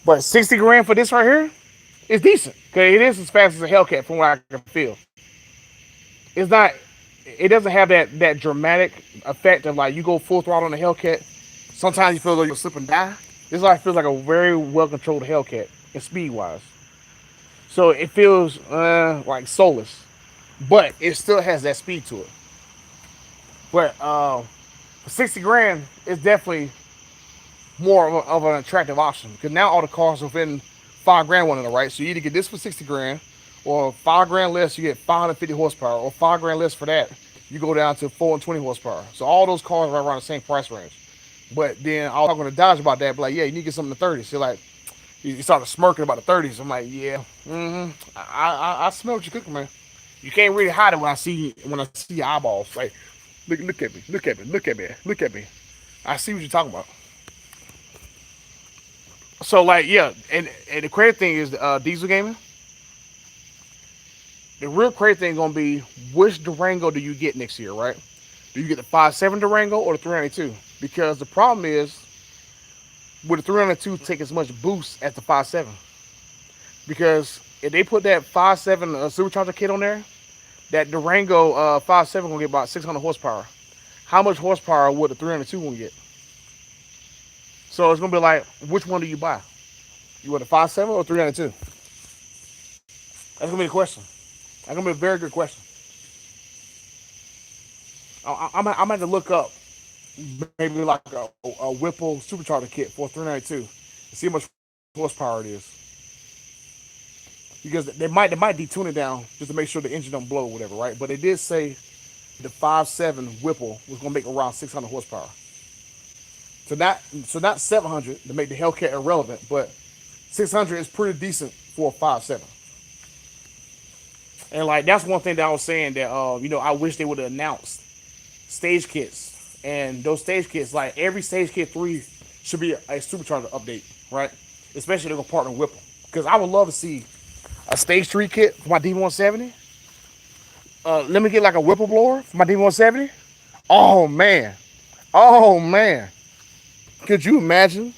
But 60 grand for this right here is decent. Because it is as fast as a Hellcat from what I can feel. It's not, it doesn't have that dramatic effect of like you go full throttle on the Hellcat. Sometimes you feel like you'll slip and die. This like feels like a very well controlled Hellcat in speed wise. So it feels like soulless. But it still has that speed to it. But for 60 grand, it's definitely more of an attractive option. Because now all the cars are within 5 grand one in the right. So you either get this for 60 grand, or 5 grand less, you get 550 horsepower, or 5 grand less for that, you go down to 420 horsepower. So all those cars are around the same price range. But then I was talking to Dodge about that, but like, yeah, you need to get something in the 30s. So like, you started smirking about the 30s. I'm like, yeah, I smell what you're cooking, man. You can't really hide it when I see your eyeballs. Like, look at me, look at me, look at me, look at me. I see what you're talking about. So like, yeah, and the crazy thing is diesel gaming. The real crazy thing gonna be which Durango do you get next year, right? Do you get the 5.7 Durango or the 392? Because the problem is with the 392 take as much boost as the 5.7. Because if they put that 5.7 supercharger kit on there, that Durango 5.7 gonna get about 600 horsepower. How much horsepower would the 302 gonna get? So it's gonna be like, which one do you buy? You want a 5.7 or 302? That's gonna be the question. That's gonna be a very good question. I'm gonna have to look up maybe like a Whipple supercharger kit for 392 and see how much horsepower it is. Because they might detune it down just to make sure the engine don't blow or whatever, right? But they did say the 5.7 Whipple was gonna make around 600 horsepower. So not 700 to make the Hellcat irrelevant, but 600 is pretty decent for a 5.7. And like that's one thing that I was saying that I wish they would have announced stage kits. And those stage kits, like every stage kit 3 should be a supercharger update, right? Especially they're gonna partner with them. Because I would love to see a stage 3 kit for my D170. Let me get like a Whipple blower for my D170. Oh man. Oh man. Could you imagine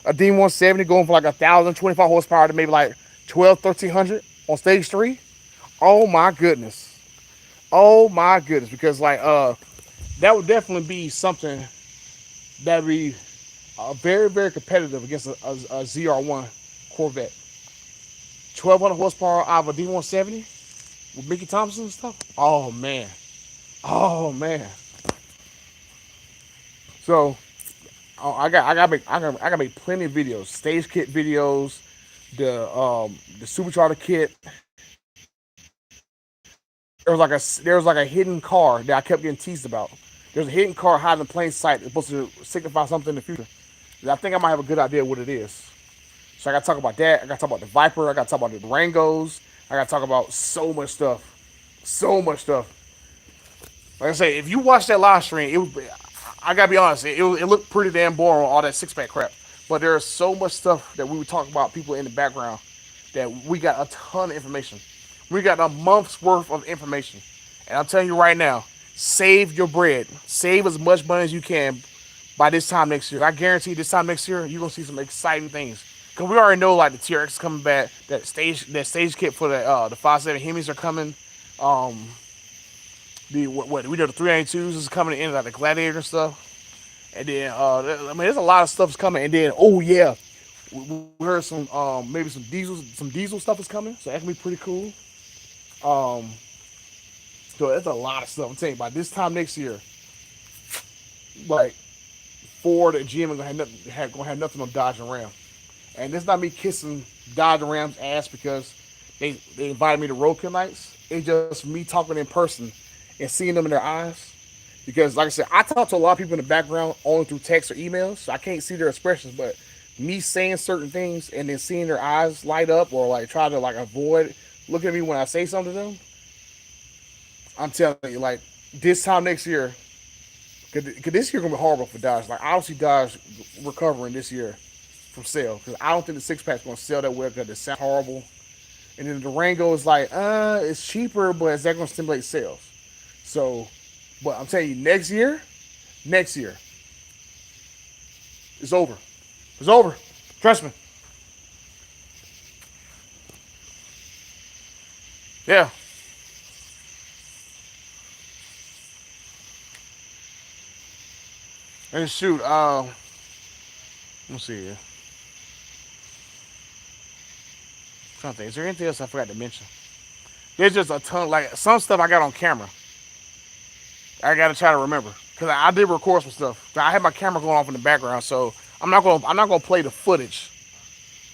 a D170 going for like 1,025 horsepower to maybe like 12, 1,300 on stage 3? Oh my goodness. Oh my goodness. Because like that would definitely be something that would be very, very competitive against a ZR1 Corvette. 1,200 horsepower out of a D170 with Mickey Thompson and stuff. Oh man. Oh man. So I got make plenty of videos, stage kit videos, the supercharger kit. There was like a hidden car that I kept getting teased about. There's a hidden car hiding in plain sight that's supposed to signify something in the future. I think I might have a good idea what it is. So I got to talk about that. I got to talk about the Viper. I got to talk about the Durangos. I got to talk about so much stuff. So much stuff. Like I say, if you watch that live stream, I gotta be honest, it looked pretty damn boring all that six pack crap. But there's so much stuff that we were talking about, people in the background, that we got a ton of information. We got a month's worth of information. And I'm telling you right now, save your bread. Save as much money as you can by this time next year. I guarantee this time next year, you're gonna see some exciting things. Cause we already know like the TRX is coming back, that stage kit for the 5.7 Hemis are coming. Um, the what we did the 392s is coming in like the Gladiator and stuff. And then I mean there's a lot of stuff's coming. And then oh yeah, we heard some maybe some diesel stuff is coming. So that's gonna be pretty cool. Um, so that's a lot of stuff. I'm telling you, by this time next year, like Ford and GM are gonna have nothing on Dodge and Ram. And it's not me kissing Dodge and Ram's ass because they invited me to Roadkill Nights. It's just me talking in person and seeing them in their eyes. Because, like I said, I talk to a lot of people in the background only through text or emails, so I can't see their expressions. But me saying certain things and then seeing their eyes light up or like try to like avoid looking at me when I say something to them, I'm telling you, like this time next year, because this year gonna be horrible for Dodge. Like I don't see Dodge recovering this year from sale because I don't think the six pack's gonna sell that well because it sounds horrible. And then the Durango is like, it's cheaper, but is that gonna stimulate sales? So, but I'm telling you, next year, it's over. It's over. Trust me. Yeah. And shoot, let's see here. I'm trying to think. Is there anything else I forgot to mention? There's just a ton, like some stuff I got on camera. I gotta try to remember because I did record some stuff. I had my camera going off in the background, so I'm not gonna play the footage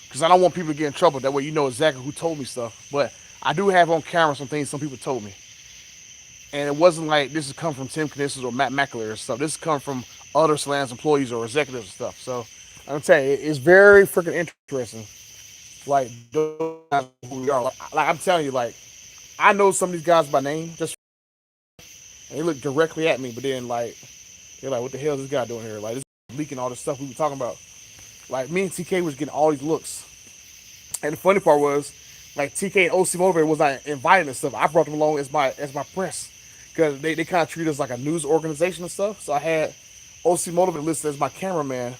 because I don't want people to get in trouble. That way, you know exactly who told me stuff. But I do have on camera some things some people told me, and it wasn't like this is come from Tim Knisses or Matt McAleer or stuff. This is come from other Slans employees or executives and stuff. So I'm telling you, it's very freaking interesting. Like those guys who we are. Like I'm telling you, like I know some of these guys by name, just and they look directly at me, but then like they're like, "What the hell is this guy doing here?" Like this leaking all this stuff we were talking about. Like me and TK was getting all these looks, and the funny part was Like TK and OC Motivator was not invited and stuff. I brought them along as my press because they kind of treat us like a news organization and stuff. So I had OC Motivator listed as my cameraman,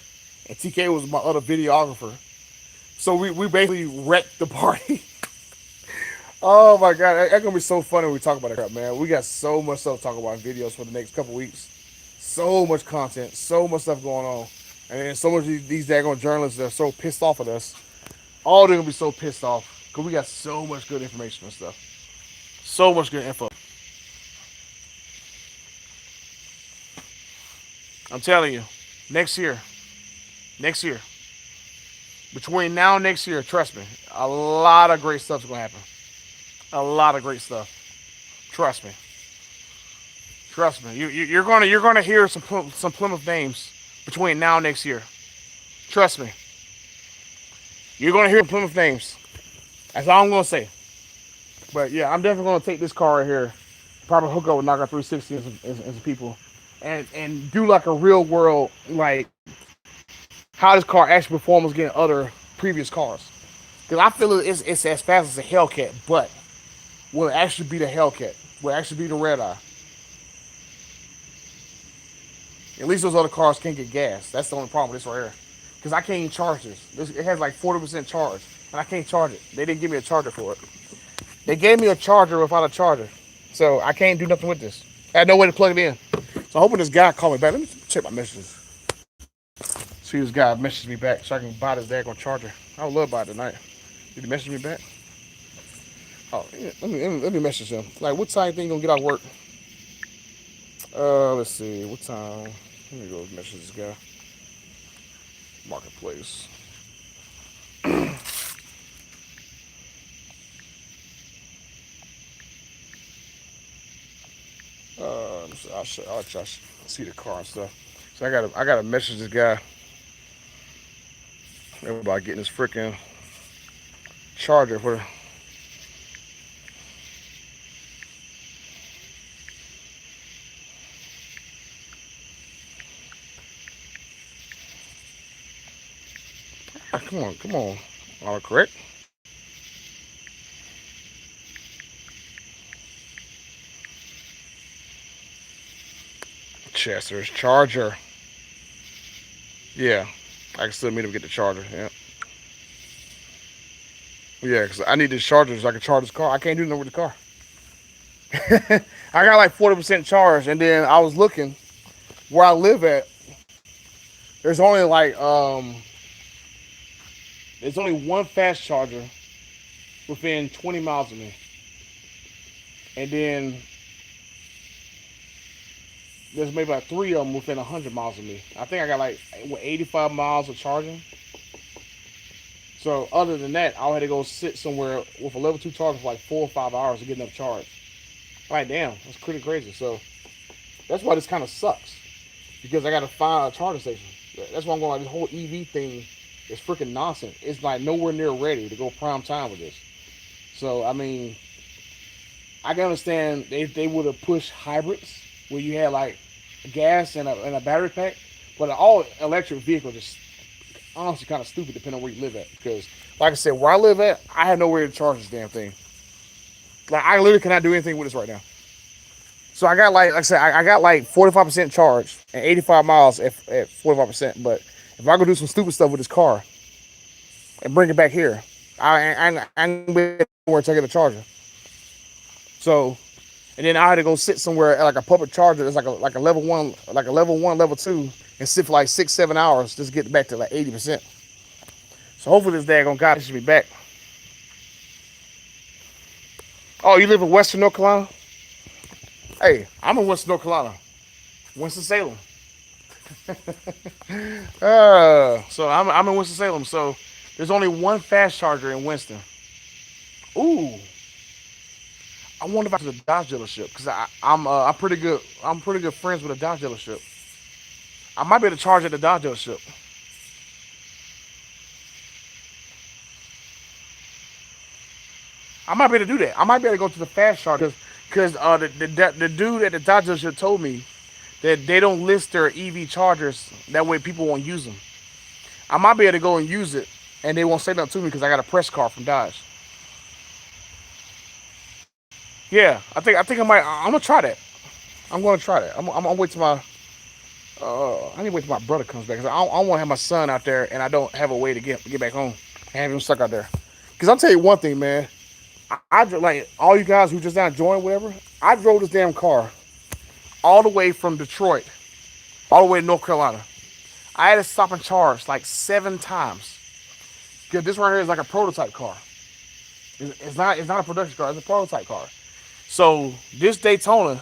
and TK was my other videographer. So we basically wrecked the party. Oh my god, that's gonna be so funny when we talk about that crap, man. We got so much stuff to talk about in videos for the next couple weeks. So much content, so much stuff going on, and then so much of these daggone journalists that are so pissed off at us. All they're gonna be so pissed off because we got so much good information and stuff. So much good info. I'm telling you, next year, next year, between now and next year, trust me, a lot of great stuff's gonna happen. A lot of great stuff. Trust me. Trust me. You're gonna hear some Plymouth names between now and next year. Trust me. You're gonna hear Plymouth names. That's all I'm gonna say. But yeah, I'm definitely gonna take this car right here, probably hook up with Knockout 360 and some people, and do like a real world like how this car actually performs against other previous cars. Because I feel it's as fast as a Hellcat, but will it actually be the Hellcat? Will it actually be the Red Eye? At least those other cars can't get gas. That's the only problem with this right here. Because I can't even charge this. It has like 40% charge, and I can't charge it. They didn't give me a charger for it. They gave me a charger without a charger, so I can't do nothing with this. I had no way to plug it in. So I'm hoping this guy call me back. Let me check my messages. See this guy messaged me back so I can buy this daggone charger. I would love to buy it tonight. Did he message me back? Oh, yeah, let me message him. Like, what time you think you gonna get out of work? Let's see. What time? Let me go message this guy. Marketplace. I'll try to see the car and stuff. So I gotta message this guy about getting this freaking charger for. Come on. All correct. Chester's charger. Yeah, I can still meet him get the charger. Yeah. Yeah, because I need this charger so I can charge this car. I can't do nothing with the car. I got like 40% charge, and then I was looking where I live at. There's only like there's only one fast charger within 20 miles of me, and then there's maybe like 3 of them within 100 miles of me. I think I got like 85 miles of charging. So other than that, I had to go sit somewhere with a level 2 charger for like 4 or 5 hours to get enough charge. Like, damn, that's pretty crazy. So that's why this kind of sucks, because I got to find a charging station. That's why I'm going like this whole EV thing is freaking nonsense. It's like nowhere near ready to go prime time with this. So I mean, I can understand they would have pushed hybrids where you had like gas and a battery pack, but an all electric vehicle just honestly kind of stupid depending on where you live at. Because like I said, where I live at, I have nowhere to charge this damn thing. Like, I literally cannot do anything with this right now. So I got like I said, I got like 45% charge and 85 miles at 45%. But if I go do some stupid stuff with this car and bring it back here, I ain't where to get a charger. So, and then I had to go sit somewhere at like a public charger that's like a level 1, level 2, and sit for like 6-7 hours just to get back to like 80%. So hopefully this daggone guy should be back. Oh, you live in Western North Carolina? Hey, I'm in Western North Carolina. Winston-Salem. So I'm in Winston-Salem. So there's only one fast charger in Winston. Ooh. I wonder if I could a Dodge dealership, because I'm pretty good. I'm pretty good friends with a Dodge dealership. I might be able to charge at the Dodge dealership. I might be able to do that. I might be able to go to the fast charger because the dude at the Dodge dealership told me that they don't list their EV chargers. That way people won't use them. I might be able to go and use it, and they won't say nothing to me because I got a press card from Dodge. Yeah, I think I might. I'm gonna try that. I'm gonna try that. I'm gonna wait till my. I need to wait till my brother comes back. 'Cause I don't want to have my son out there and I don't have a way to get back home. And have him stuck out there. Cause I'll tell you one thing, man. Like all you guys who just now joined, whatever. I drove this damn car all the way from Detroit, all the way to North Carolina. I had to stop and charge like 7 times. Cause this right here is like a prototype car. It's not a production car. It's a prototype car. So this Daytona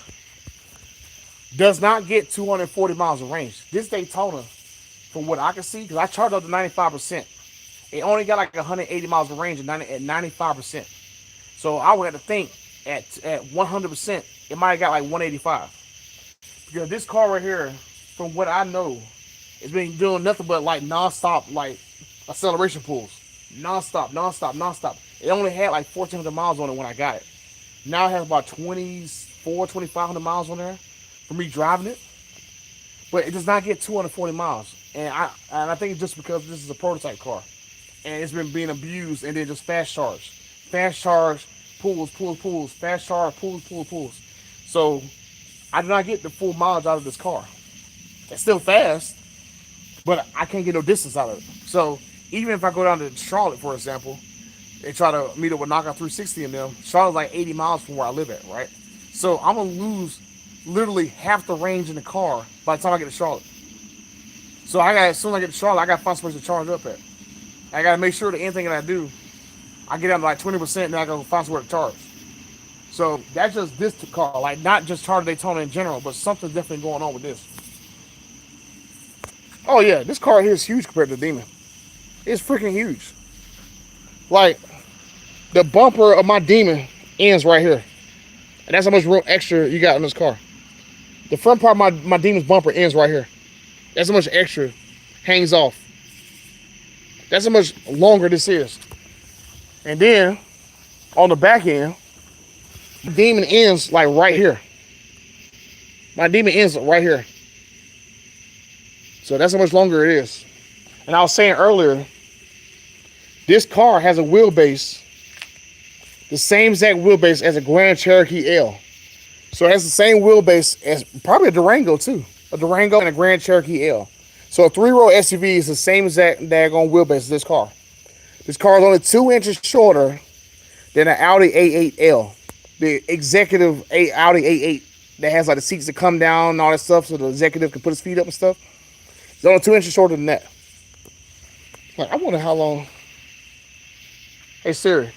does not get 240 miles of range. This Daytona, from what I can see, because I charged up to 95%, it only got like 180 miles of range at 95%. So I would have to think at 100%, it might have got like 185. Because this car right here, from what I know, it's been doing nothing but like non-stop like acceleration pulls. Non-stop, non-stop, non-stop. It only had like 1,400 miles on it when I got it. Now it has about 2,500 miles on there for me driving it. But it does not get 240 miles. And I think it's just because this is a prototype car. And it's been being abused and then just fast charge. Fast charge, pulls, pulls, pulls. Fast charge, pulls, pulls, pulls. So I do not get the full mileage out of this car. It's still fast, but I can't get no distance out of it. So even if I go down to Charlotte, for example, and try to meet up with Knockout 360 and them, Charlotte's like 80 miles from where I live at, right? So I'm gonna lose literally half the range in the car by the time I get to Charlotte. So as soon as I get to Charlotte, I gotta find somewhere to charge up at. I gotta make sure that anything that I do, I get down to like 20%, and then I gotta find somewhere to charge. So that's just this car, like not just Charger Daytona in general, but something's definitely going on with this. Oh yeah, this car here is huge compared to the Demon. It's freaking huge. Like the bumper of my Demon ends right here, and that's how much room extra you got in this car. The front part of my Demon's bumper ends right here. That's how much extra hangs off. That's how much longer this is. And then on the back end, the Demon ends like right here. My Demon ends right here. So that's how much longer it is. And I was saying earlier, this car has a wheelbase, the same exact wheelbase as a Grand Cherokee L. So it has the same wheelbase as probably a Durango too. A Durango and a Grand Cherokee L. So a 3-row SUV is the same exact daggone wheelbase as this car. This car is only 2 inches shorter than an Audi A8L. The executive Audi A8 that has like the seats that come down and all that stuff so the executive can put his feet up and stuff. It's only 2 inches shorter than that. Like, I wonder how long. Hey Siri,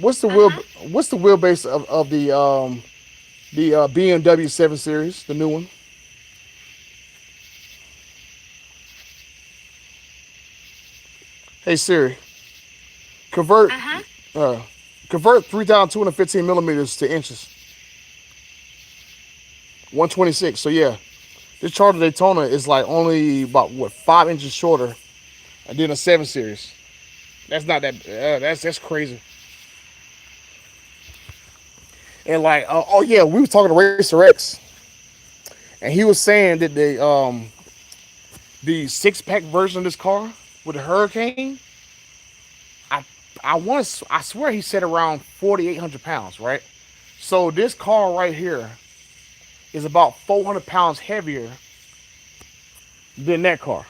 what's the wheelbase of the BMW 7 Series, the new one? Hey Siri, convert uh, convert 3,215 millimeters to inches. 126. So yeah, this Charger Daytona is like only about what 5 inches shorter than a 7 Series. That's not that. That's crazy. And like, oh yeah, we were talking to Racer X, and he was saying that the 6-pack version of this car with the Hurricane, I I swear he said around 4,800 pounds, right? So this car right here is about 400 pounds heavier than that car.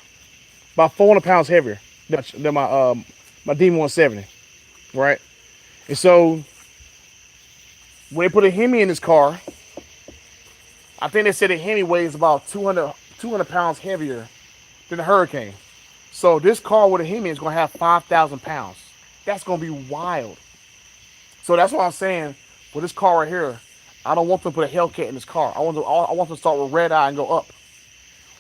About 400 pounds heavier than my Demon 170, right? And so when they put a Hemi in this car, I think they said the Hemi weighs about 200 pounds heavier than the Hurricane. So this car with a Hemi is going to have 5,000 pounds. That's going to be wild. So that's what I'm saying. For this car right here, I don't want them to put a Hellcat in this car. I want them to start with red eye and go up.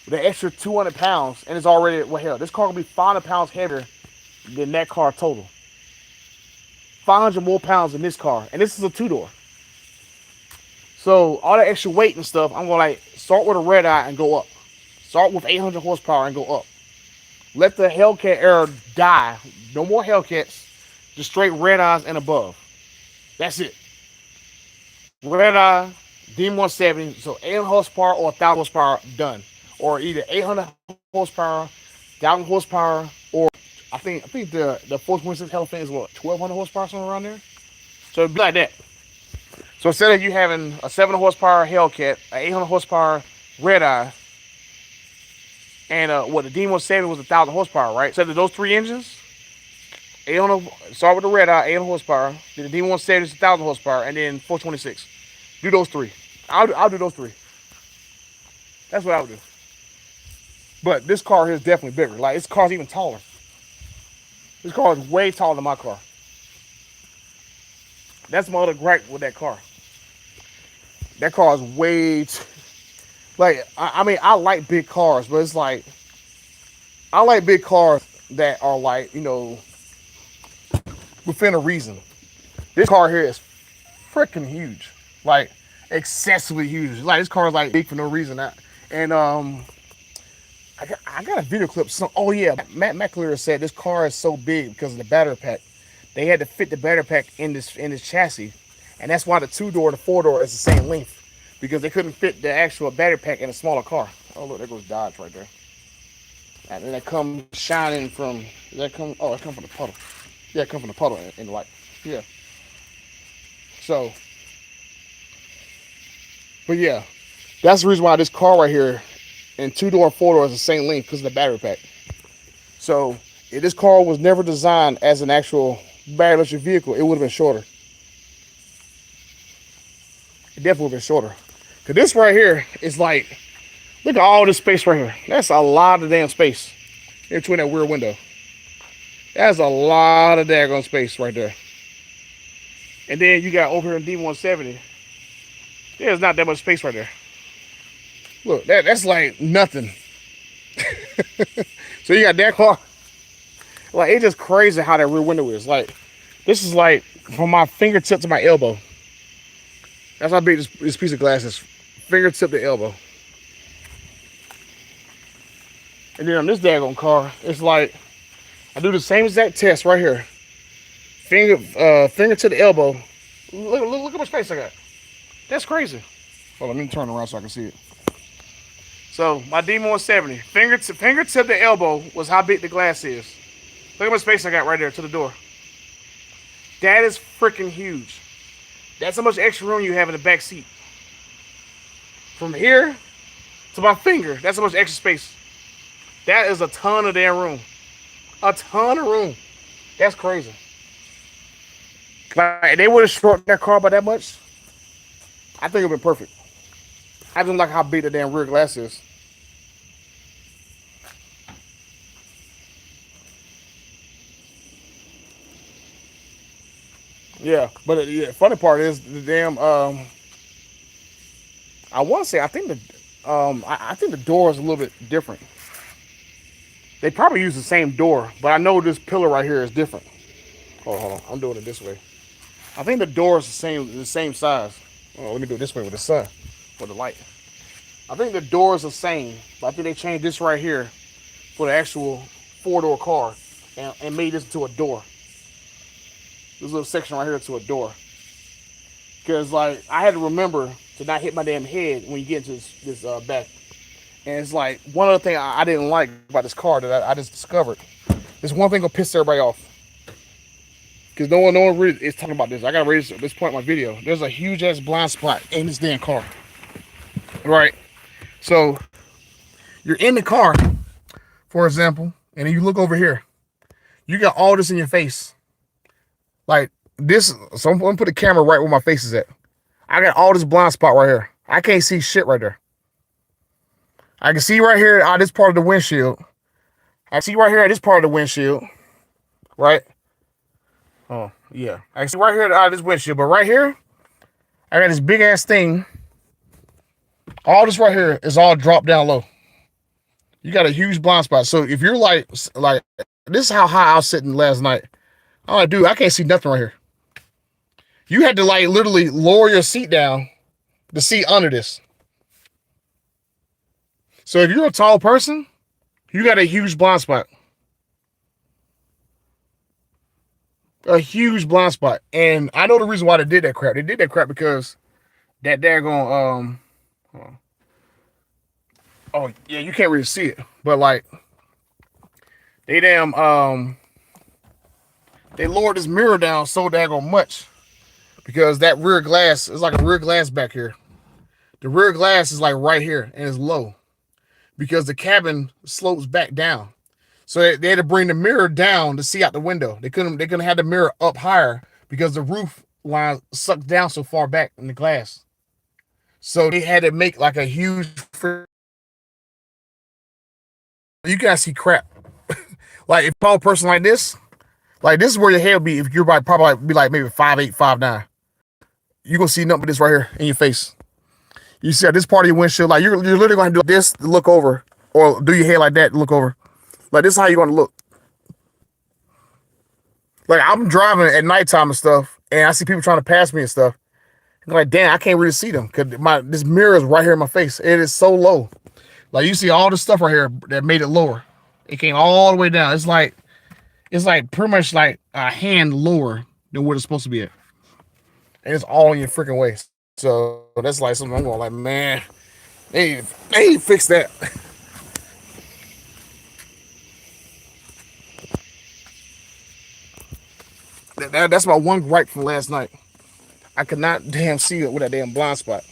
With an extra 200 pounds, and it's already, well, hell, this car will be 500 pounds heavier than that car total. 500 more pounds in this car. And this is a 2-door. So all that extra weight and stuff, I'm going to like start with a red eye and go up. Start with 800 horsepower and go up. Let the Hellcat era die. No more Hellcats. Just straight red eyes and above. That's it. Red eye, Demon 170, so 800 horsepower or 1,000 horsepower, done. Or either 800 horsepower, 1,000 horsepower, or I think the Force 26 Hellcat is what, 1,200 horsepower, somewhere around there? So it'd be like that. So instead of you having a 700 horsepower Hellcat, an 800 horsepower Red Eye, and what the Demon 7 was 1,000 horsepower, right? So those three engines, 800, start with the Red Eye, 800 horsepower. Then the Demon 7 is 1,000 horsepower, and then 426. Do those three. I'll do those three. That's what I would do. But this car here is definitely bigger. Like, this car's even taller. This car is way taller than my car. That's my other gripe with that car. That car is way like, I mean, I like big cars, but it's like, I like big cars that are like, you know, within a reason. This car here is freaking huge. Like, excessively huge. Like, this car is like big for no reason. And I got a video clip. Oh yeah, Matt McClure said this car is so big because of the battery pack. They had to fit the battery pack in this chassis, and that's why the 2-door, the 4-door is the same length, because they couldn't fit the actual battery pack in a smaller car. Oh look, there goes Dodge right there. And then that comes shining from. That come? Oh, it comes from the puddle. Yeah, it comes from the puddle in the light. Yeah. So, but yeah, that's the reason why this car right here, and 2-door and 4-door is the same length, because of the battery pack. So if this car was never designed as an actual battery electric vehicle, it would have been shorter. It definitely would have been shorter. Because this right here is like, look at all this space right here. That's a lot of damn space in between that rear window. That's a lot of daggone space right there. And then you got over here in D170, there's not that much space right there. Look, that's like nothing. So you got that car. Like, it's just crazy how that rear window is. Like, this is like from my fingertip to my elbow. That's how big this piece of glass is. Fingertip to elbow. And then on this daggone car, it's like, I do the same exact test right here. Finger to the elbow. Look how much space I got. That's crazy. Hold on, let me turn around so I can see it. So my D170, fingertip to elbow was how big the glass is. Look how much space I got right there to the door. That is freaking huge. That's how much extra room you have in the back seat. From here to my finger, that's how much extra space. That is a ton of damn room. A ton of room. That's crazy. Like, they would have shortened that car by that much, I think it would have been perfect. I just like how big the damn rear glass is. Yeah, but the funny part is the damn. I want to say I think I think the door is a little bit different. They probably use the same door, but I know this pillar right here is different. Hold on, I'm doing it this way. I think the door is the same size. Oh, let me do it this way with the sun, with the light. I think the door is the same, but I think they changed this right here for the actual 4-door car and made this into a door. This little section right here to a door. Because, like, I had to remember to not hit my damn head when you get into this back. And it's like, one other thing I didn't like about this car that I just discovered. This one thing will piss everybody off. Because no one really is talking about this. I got to raise this point in my video. There's a huge ass blind spot in this damn car. Right? So, you're in the car, for example, and then you look over here. You got all this in your face. Like this, so I'm gonna put the camera right where my face is at. I got all this blind spot right here. I can't see shit right there. I can see right here out this part of the windshield. I see right here at this part of the windshield. Right? Oh, yeah. I can see right here out of this windshield, but right here, I got this big ass thing. All this right here is all dropped down low. You got a huge blind spot. So if you're like this is how high I was sitting last night. Oh, dude, I can't see nothing right here. You had to like literally lower your seat down to see under this. So if you're a tall person, you got a huge blind spot. A huge blind spot. And I know the reason why they did that crap. They did that crap because that daggone oh yeah, you can't really see it. But like they damn they lowered this mirror down so daggone much because that rear glass is like a rear glass back here. The rear glass is like right here and it's low because the cabin slopes back down. So they had to bring the mirror down to see out the window. They couldn't have the mirror up higher because the roof line sucked down so far back in the glass. So they had to make like a huge. You guys see crap. Like if I'm a person like this is where your head would be if you're probably be like maybe 5'8", 5'9". You gonna see nothing but this right here in your face. You see at this part of your windshield, like you're literally gonna do this to look over, or do your hair like that to look over. Like this is how you're gonna look. Like I'm driving at nighttime and stuff, and I see people trying to pass me and stuff. I'm like, damn, I can't really see them because this mirror is right here in my face. It is so low. Like you see all this stuff right here that made it lower. It came all the way down. It's like pretty much like a hand lower than what it's supposed to be at. And it's all in your freaking waist. So that's like something I'm going like, man, they ain't fix that. That's my one gripe from last night. I could not damn see it with that damn blind spot.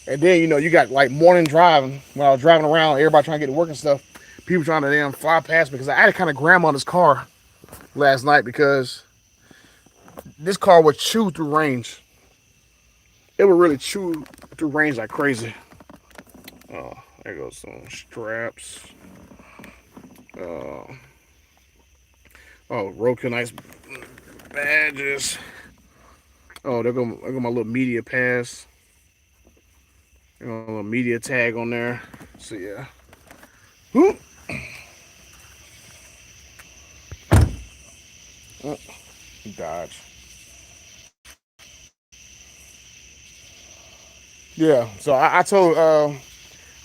And then, you got like morning driving when I was driving around, everybody trying to get to work and stuff. People trying to damn fly past me because I had to kind of grandma this car last night because this car would chew through range. It would really chew through range like crazy. Oh, there goes some straps. Oh, Roadkill Nights badges. Oh, there go my little media pass. There go a little media tag on there. So yeah. Oh, Dodge. Yeah. So I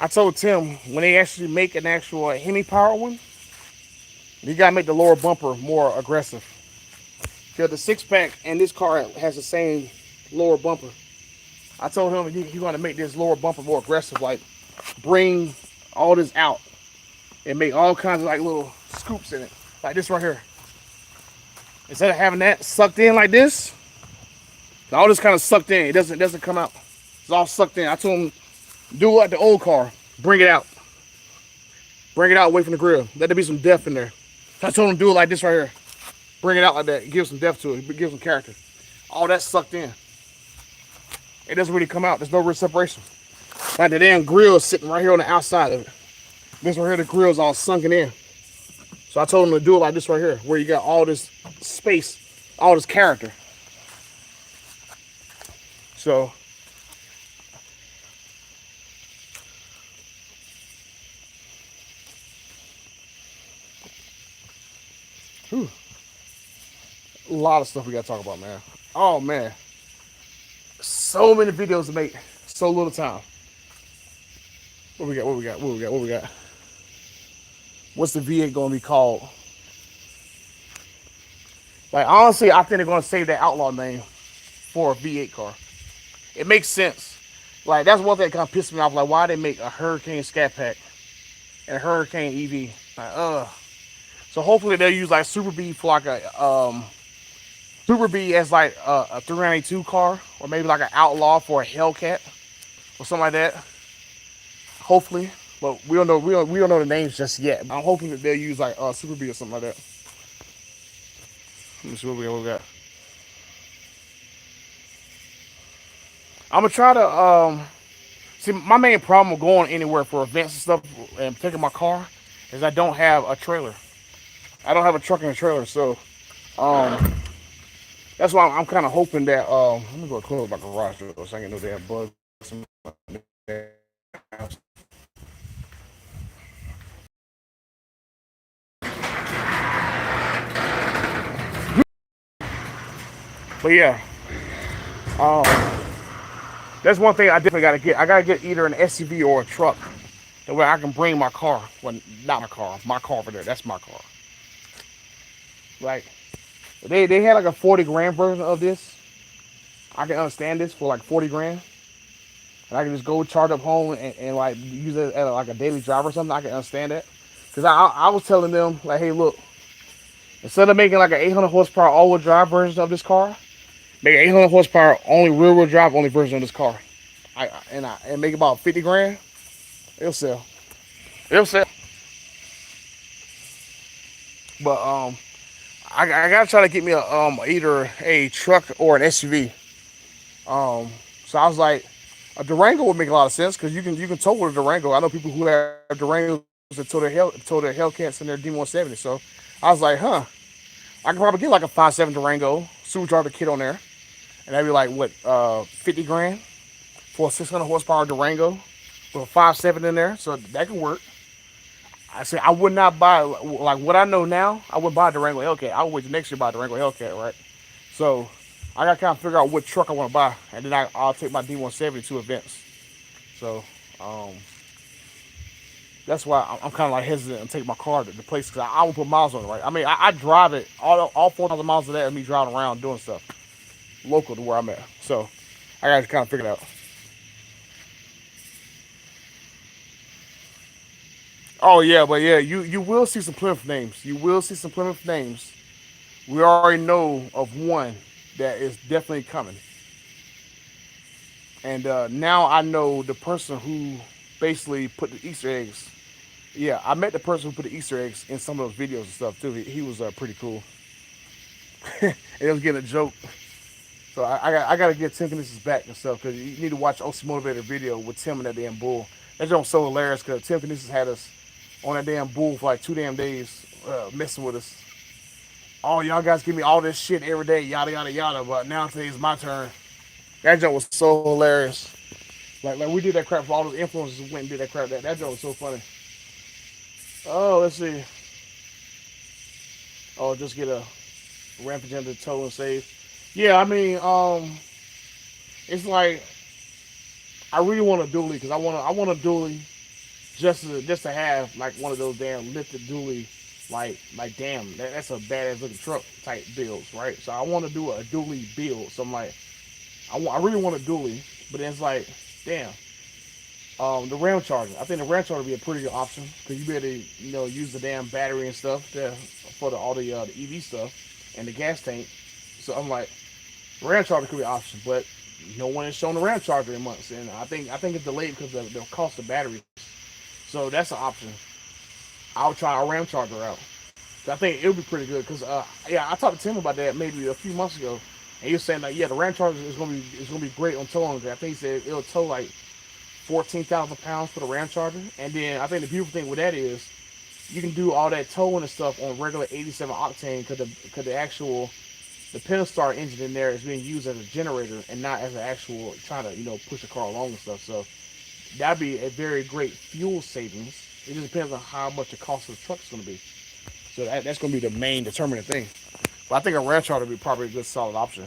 told Tim when they actually make an actual Hemi power one, you gotta make the lower bumper more aggressive. Because the 6-pack and this car has the same lower bumper. I told him he's gonna make this lower bumper more aggressive, like bring all this out and make all kinds of like little scoops in it, like this right here. Instead of having that sucked in like this, all this kind of sucked in. It doesn't come out. It's all sucked in. I told him do like the old car, bring it out. Bring it out away from the grill. Let there be some depth in there. So I told him do it like this right here. Bring it out like that. Give some depth to it. Give some character. All that's sucked in. It doesn't really come out. There's no real separation. Like the damn grill is sitting right here on the outside of it. This right here, the grill is all sunken in. So I told him to do it like this right here, where you got all this space, all this character. So whew, a lot of stuff we gotta talk about, man. Oh man, so many videos to make, so little time. What we got? What we got? What we got? What we got? What's the V8 gonna be called? Like honestly, I think they're gonna save that outlaw name for a V8 car. It makes sense. Like that's one thing that kind of pissed me off. Like why they make a Hurricane Scat Pack and a Hurricane EV? Like So hopefully they'll use like Super B for like a Super B as like a 392 car, or maybe like an Outlaw for a Hellcat or something like that. Hopefully, but we don't know. We don't know the names just yet. I'm hoping that they'll use like Super B or something like that. Let me see what we got. I'm gonna try to see. My main problem with going anywhere for events and stuff and taking my car is I don't have a trailer. I don't have a truck and a trailer, so that's why I'm kind of hoping that let me go close my garage door so I can know they have bugs. But yeah, that's one thing I definitely gotta get. I gotta get either an SUV or a truck, that way I can bring my car. Well, not my car over there. That's my car. Like they had like a 40 grand version of this. I can understand this for like 40 grand. And I can just go charge up home and like use it as like a daily drive or something. I can understand that. Because I was telling them like, hey, look, instead of making like an 800 horsepower all-wheel drive version of this car, Make 800 horsepower, only rear wheel drive, only version of this car. And make about 50 grand. It'll sell. It'll sell. But I gotta try to get me a either a truck or an SUV. Um, so I was like, a Durango would make a lot of sense because you can tow with a Durango. I know people who have Durangos that tow their Hellcats and their D170. So I was like, huh, I could probably get like a 5.7 Durango supercharger kit on there, and that'd be like what 50 grand for a 600 horsepower Durango with a 5.7 in there. So that could work. I say I would not buy like what I know now. I would buy a Durango Hellcat. I would wait the next year buy a Durango Hellcat, right? So I got to kind of figure out what truck I want to buy, and then I'll take my D170 to events. So um, that's why I'm kind of like hesitant to take my car to the place because I won't put miles on it, right? I mean, I drive it all 4,000 miles of that of me driving around doing stuff local to where I'm at. So I got to kind of figure it out. Oh yeah, but yeah, you will see some Plymouth names. You will see some Plymouth names. We already know of one that is definitely coming, and now I know the person who basically put the Easter eggs. Yeah, I met the person who put the Easter eggs in some of those videos and stuff too. He was pretty cool. And it was getting a joke. So I got to get Tim Knis's back and stuff because you need to watch OC Motivator video with Tim and that damn bull. That joke's so hilarious because Tim Knis had us on that damn bull for like 2 damn days messing with us. Oh, y'all guys give me all this shit every day, yada yada yada. But now today's my turn. That joke was so hilarious. Like we did that crap for all those influencers who went and did that crap. That joke was so funny. Oh, let's see. Oh, just get a rampage under the toe and save. Yeah, I mean, it's like I really want a dually because I want a dually just to have like one of those damn lifted dually, like damn that's a badass looking truck type builds, right? So I want to do a dually build. So I'm like, I really want a dually, but then it's like, damn, the Ram charger. I think the Ram charger would be a pretty good option because you better use the damn battery and stuff for all the EV stuff and the gas tank. So I'm like, Ram charger could be an option, but no one has shown the Ram charger in months, and I think it's delayed because of the cost of batteries. So that's an option. I'll try a Ram charger out. So I think it'll be pretty good because yeah, I talked to Tim about that maybe a few months ago, and he was saying like yeah, the Ram charger is gonna be great on towing. I think he said it'll tow like 14,000 pounds for the Ram charger, and then I think the beautiful thing with that is you can do all that towing and stuff on regular 87 octane because the actual the Pentastar engine in there is being used as a generator and not as an actual trying to push a car along and stuff. So that'd be a very great fuel savings. It just depends on how much the cost of the truck is going to be. So that's going to be the main determining thing. But I think a ranch charger would be probably a good solid option.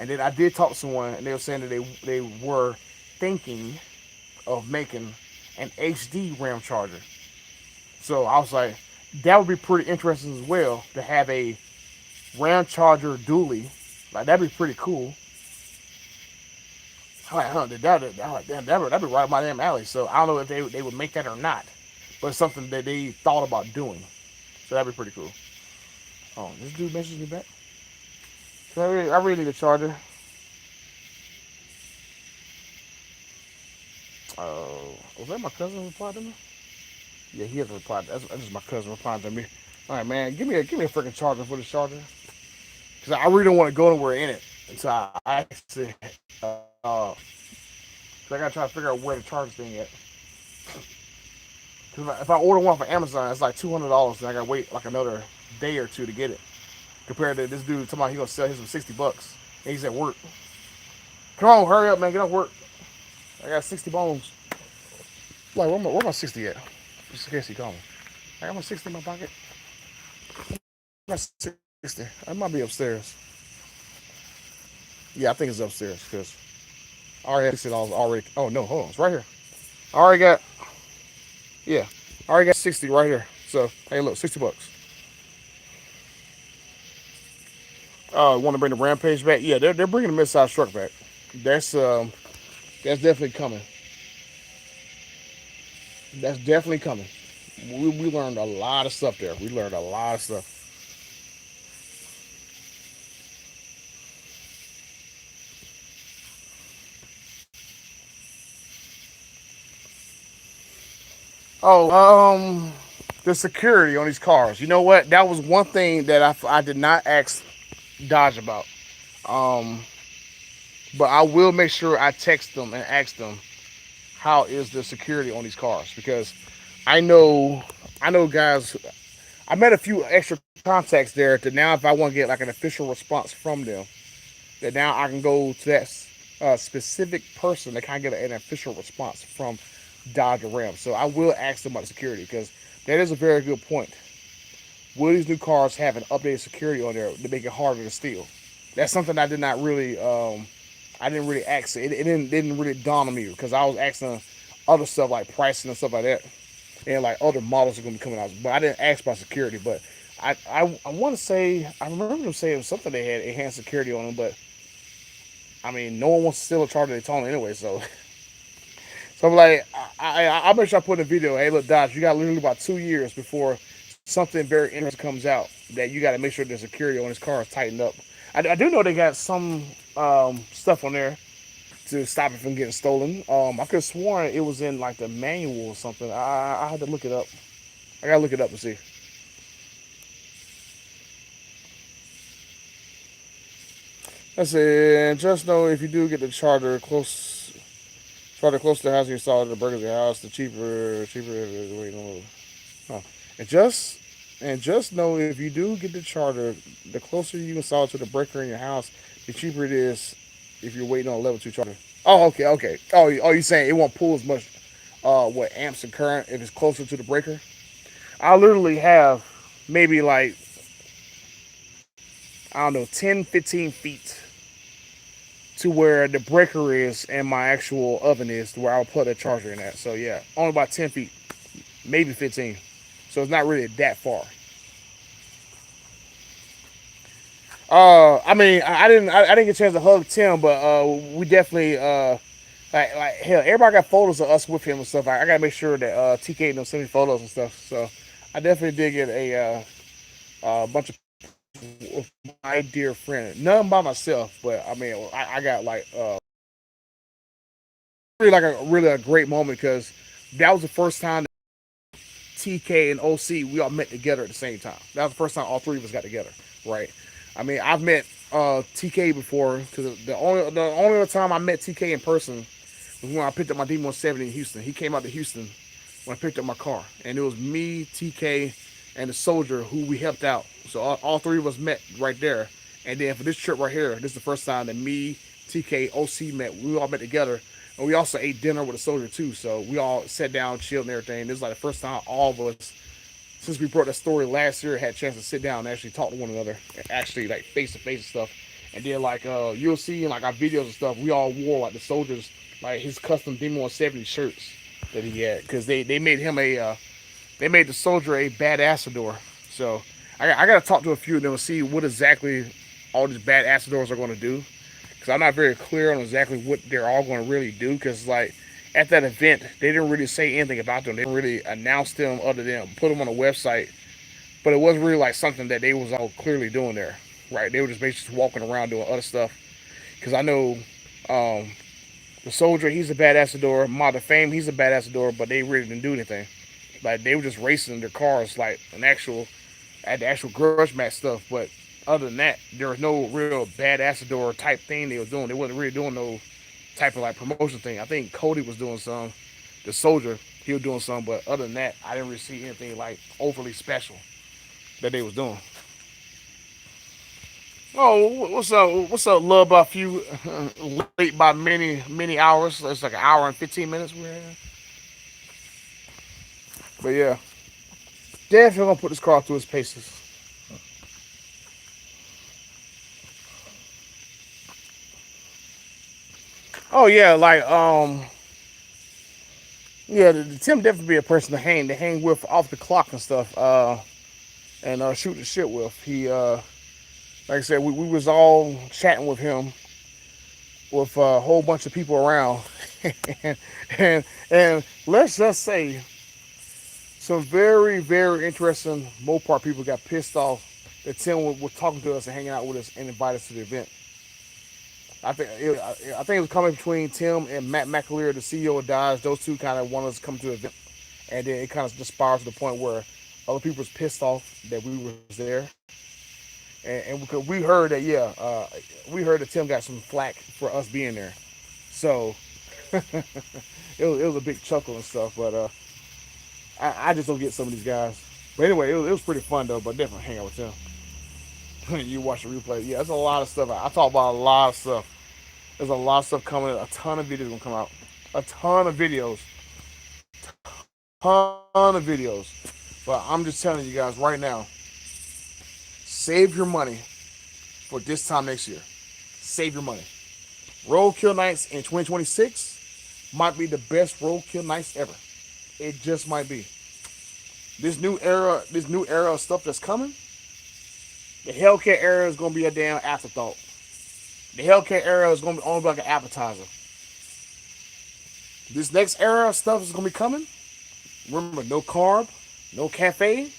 And then I did talk to someone, and they were saying that they were thinking of making an HD RAM charger. So I was like, that would be pretty interesting as well to have a RAM charger dually. Like that'd be pretty cool. I'm like, huh, that'd be right up my damn alley. So I don't know if they would make that or not, but it's something that they thought about doing. So that'd be pretty cool. Oh, this dude messaged me back. So I really need a charger. Was that my cousin replied to me? Yeah, he has replied. That's just my cousin replying to me. All right, man, give me a freaking charger for the charger, because I really don't want to go anywhere in it until I actually. Cause I gotta try to figure out where the charger thing at. Cause if I order one from Amazon, it's like $200, and I gotta wait like another day or two to get it. Compared to this dude talking about he gonna sell his for $60, and he's at work. Come on, hurry up, man, get off work. I got 60 bones. Like, where my 60 at? Just in case he call me. I got my 60 in my pocket. My 60. I might be upstairs. Yeah, I think it's upstairs because I already had $60 already. Oh no, hold on, it's right here. I already got. Yeah, I already got 60 right here. So hey, look, $60. Want to bring the Rampage back? Yeah, they're bringing the midsize truck back. That's definitely coming. That's definitely coming. We learned a lot of stuff there. We learned a lot of stuff. Oh, the security on these cars. You know what? That was one thing that I did not ask Dodge about. Um, but I will make sure I text them and ask them how is the security on these cars because I know I know guys. I met a few extra contacts there that now if I want to get like an official response from them, that now I can go to that specific person that kind of get an official response from Dodge or Ram. So I will ask them about the security because that is a very good point. Will these new cars have an updated security on there to make it harder to steal? That's something I did not really, I didn't really ask. It didn't really dawn on me because I was asking other stuff like pricing and stuff like that, and like other models are going to be coming out. But I didn't ask about security. But I want to say I remember them saying something they had enhanced security on them, but I mean no one wants to steal a Charger Daytona anyway. So I'm like I'll make sure I put in a video. Hey, look, Dodge, you got literally about 2 years before something very interesting comes out that you got to make sure the security on this car is tightened up. I do know they got some stuff on there to stop it from getting stolen. I could have sworn it was in like the manual or something. I had to look it up. I gotta look it up to see. I said, just know if you do get the charter close to the house you install it, the burgers your house, the cheaper. Wait, no, huh. And just and just know if you do get the charter, the closer you install it to the breaker in your house, the cheaper it is if you're waiting on a level 2 charger. Oh, okay, okay. Oh, you saying it won't pull as much what amps and current if it's closer to the breaker? I literally have maybe like I don't know 10, 15 feet to where the breaker is and my actual oven is to where I'll put a charger in that. So yeah, only about 10 feet, maybe 15. So it's not really that far. I mean, I didn't get a chance to hug Tim, but we definitely like hell, everybody got photos of us with him and stuff. I gotta make sure that TK and them send me photos and stuff. So I definitely did get a bunch of my dear friend, none by myself, but I mean, I got like really a great moment because that was the first time TK and OC we all met together at the same time. That was the first time all three of us got together, right? I mean, I've met TK before because the only other time I met TK in person was when I picked up my D170 in Houston. He came out to Houston when I picked up my car, and it was me, TK, and the soldier who we helped out. So all three of us met right there. And then for this trip right here, this is the first time that me, TK, OC met. We all met together, and we also ate dinner with the soldier too. So we all sat down, chilled, and everything. This is like the first time all of us, since we brought that story last year, had a chance to sit down and actually talk to one another, and actually like face to face and stuff. And then like you'll see in like our videos and stuff, we all wore like the soldiers like his custom Demon 170 shirts that he had because they made him they made the soldier a badassador. So I got to talk to a few of them and see what exactly all these badassadors are going to do because I'm not very clear on exactly what they're all going to really do because like at that event they didn't really say anything about them. They didn't really announce them other than put them on a website, but it wasn't really like something that they was all clearly doing there, right? They were just basically walking around doing other stuff because I know um, the soldier he's a badassador, Mod of Fame he's a badassador, but they really didn't do anything. Like they were just racing their cars like an actual at the actual grudge match stuff. But other than that, there was no real bad acidor type thing they was doing. They wasn't really doing no type of like promotion thing. I think Cody was doing some, the soldier he was doing some, but other than that, I didn't really see anything like overly special that they was doing. Oh, what's up? What's up, love? By a few late by many hours. So it's like an hour and 15 minutes. But yeah, definitely gonna put this car through its paces. Oh yeah, like yeah, the Tim definitely be a person to hang with off the clock and stuff, and shoot the shit with. He like I said, we was all chatting with him with a whole bunch of people around, and, and let's just say some very interesting Mopar people got pissed off that Tim was talking to us and hanging out with us and invited us to the event. I think it was coming between Tim and Matt McAleer, the CEO of Dodge. Those two kind of wanted us to come to the event and then it kind of just spiraled to the point where other people was pissed off that we was there, and because we heard that, yeah, we heard that Tim got some flack for us being there, so it was a big chuckle and stuff. But I just don't get some of these guys. But anyway, it was pretty fun though. But definitely hang out with Tim. You watch the replay. Yeah, there's a lot of stuff. I talk about a lot of stuff. There's a lot of stuff coming. A ton of videos gonna come out. A ton of videos. Ton of videos. But I'm just telling you guys right now, save your money for this time next year. Save your money. Roadkill Nights in 2026 might be the best Roadkill Nights ever. It just might be. This new era of stuff that's coming, the Hellcat era is gonna be a damn afterthought. The Hellcat era is gonna be only like an appetizer. This next era of stuff is gonna be coming. Remember, no carb, no cafe,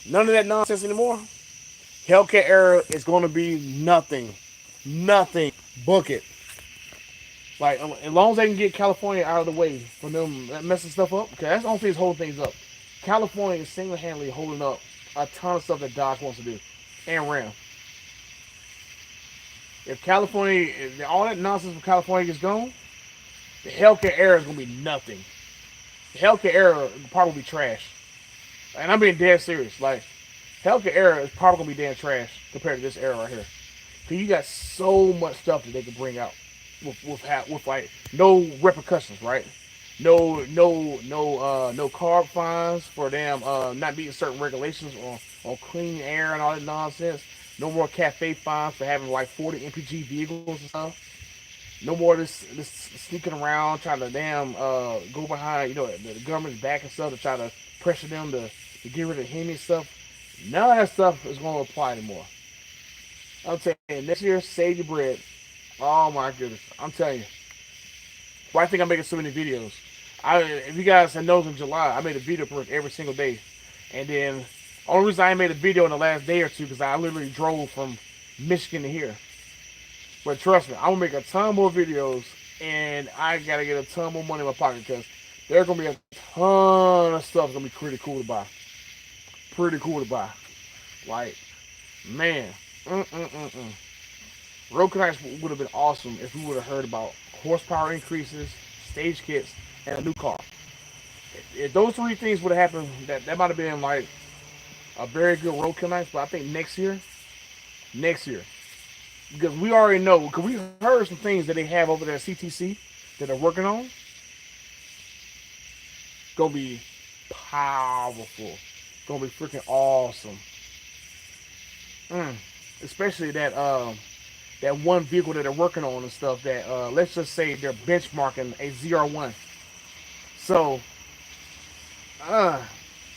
none of that nonsense anymore. Hellcat era is gonna be nothing, nothing. Book it. Like as long as they can get California out of the way from them messing stuff up, okay, that's the only thing that's holding things up. California is single-handedly holding up a ton of stuff that Dodge wants to do, and Ram. If California, if all that nonsense from California gets gone, the Hellcat era is gonna be nothing. The Hellcat era probably will be trash, and I'm being dead serious. Like Hellcat era is probably gonna be damn trash compared to this era right here. Cause you got so much stuff that they can bring out with like no repercussions, right? No carb fines for them not meeting certain regulations on clean air and all that nonsense. No more cafe fines for having like 40 MPG vehicles and stuff. No more this sneaking around trying to damn go behind the government's back and stuff to try to pressure them to get rid of Hemi and stuff. None of that stuff is going to apply anymore. I'm telling you, next year save your bread. Oh my goodness, I'm telling you. Why I think I'm making so many videos. If you guys have known, in July, I made a video for every single day. And then, only reason I made a video in the last day or two, because I literally drove from Michigan to here. But trust me, I'm going to make a ton more videos, and I got to get a ton more money in my pocket, because there's going to be a ton of stuff that's going to be pretty cool to buy. Pretty cool to buy. Like, man. Road Connects would have been awesome if we would have heard about horsepower increases, stage kits, and a new car. If those three things would have happened, that might have been like a very good Roadkill Nights. But I think next year, because we already know, because we heard some things that they have over there at CTC that they're working on, gonna be powerful, gonna be freaking awesome. Especially that one vehicle that they're working on and stuff that let's just say they're benchmarking a ZR1. So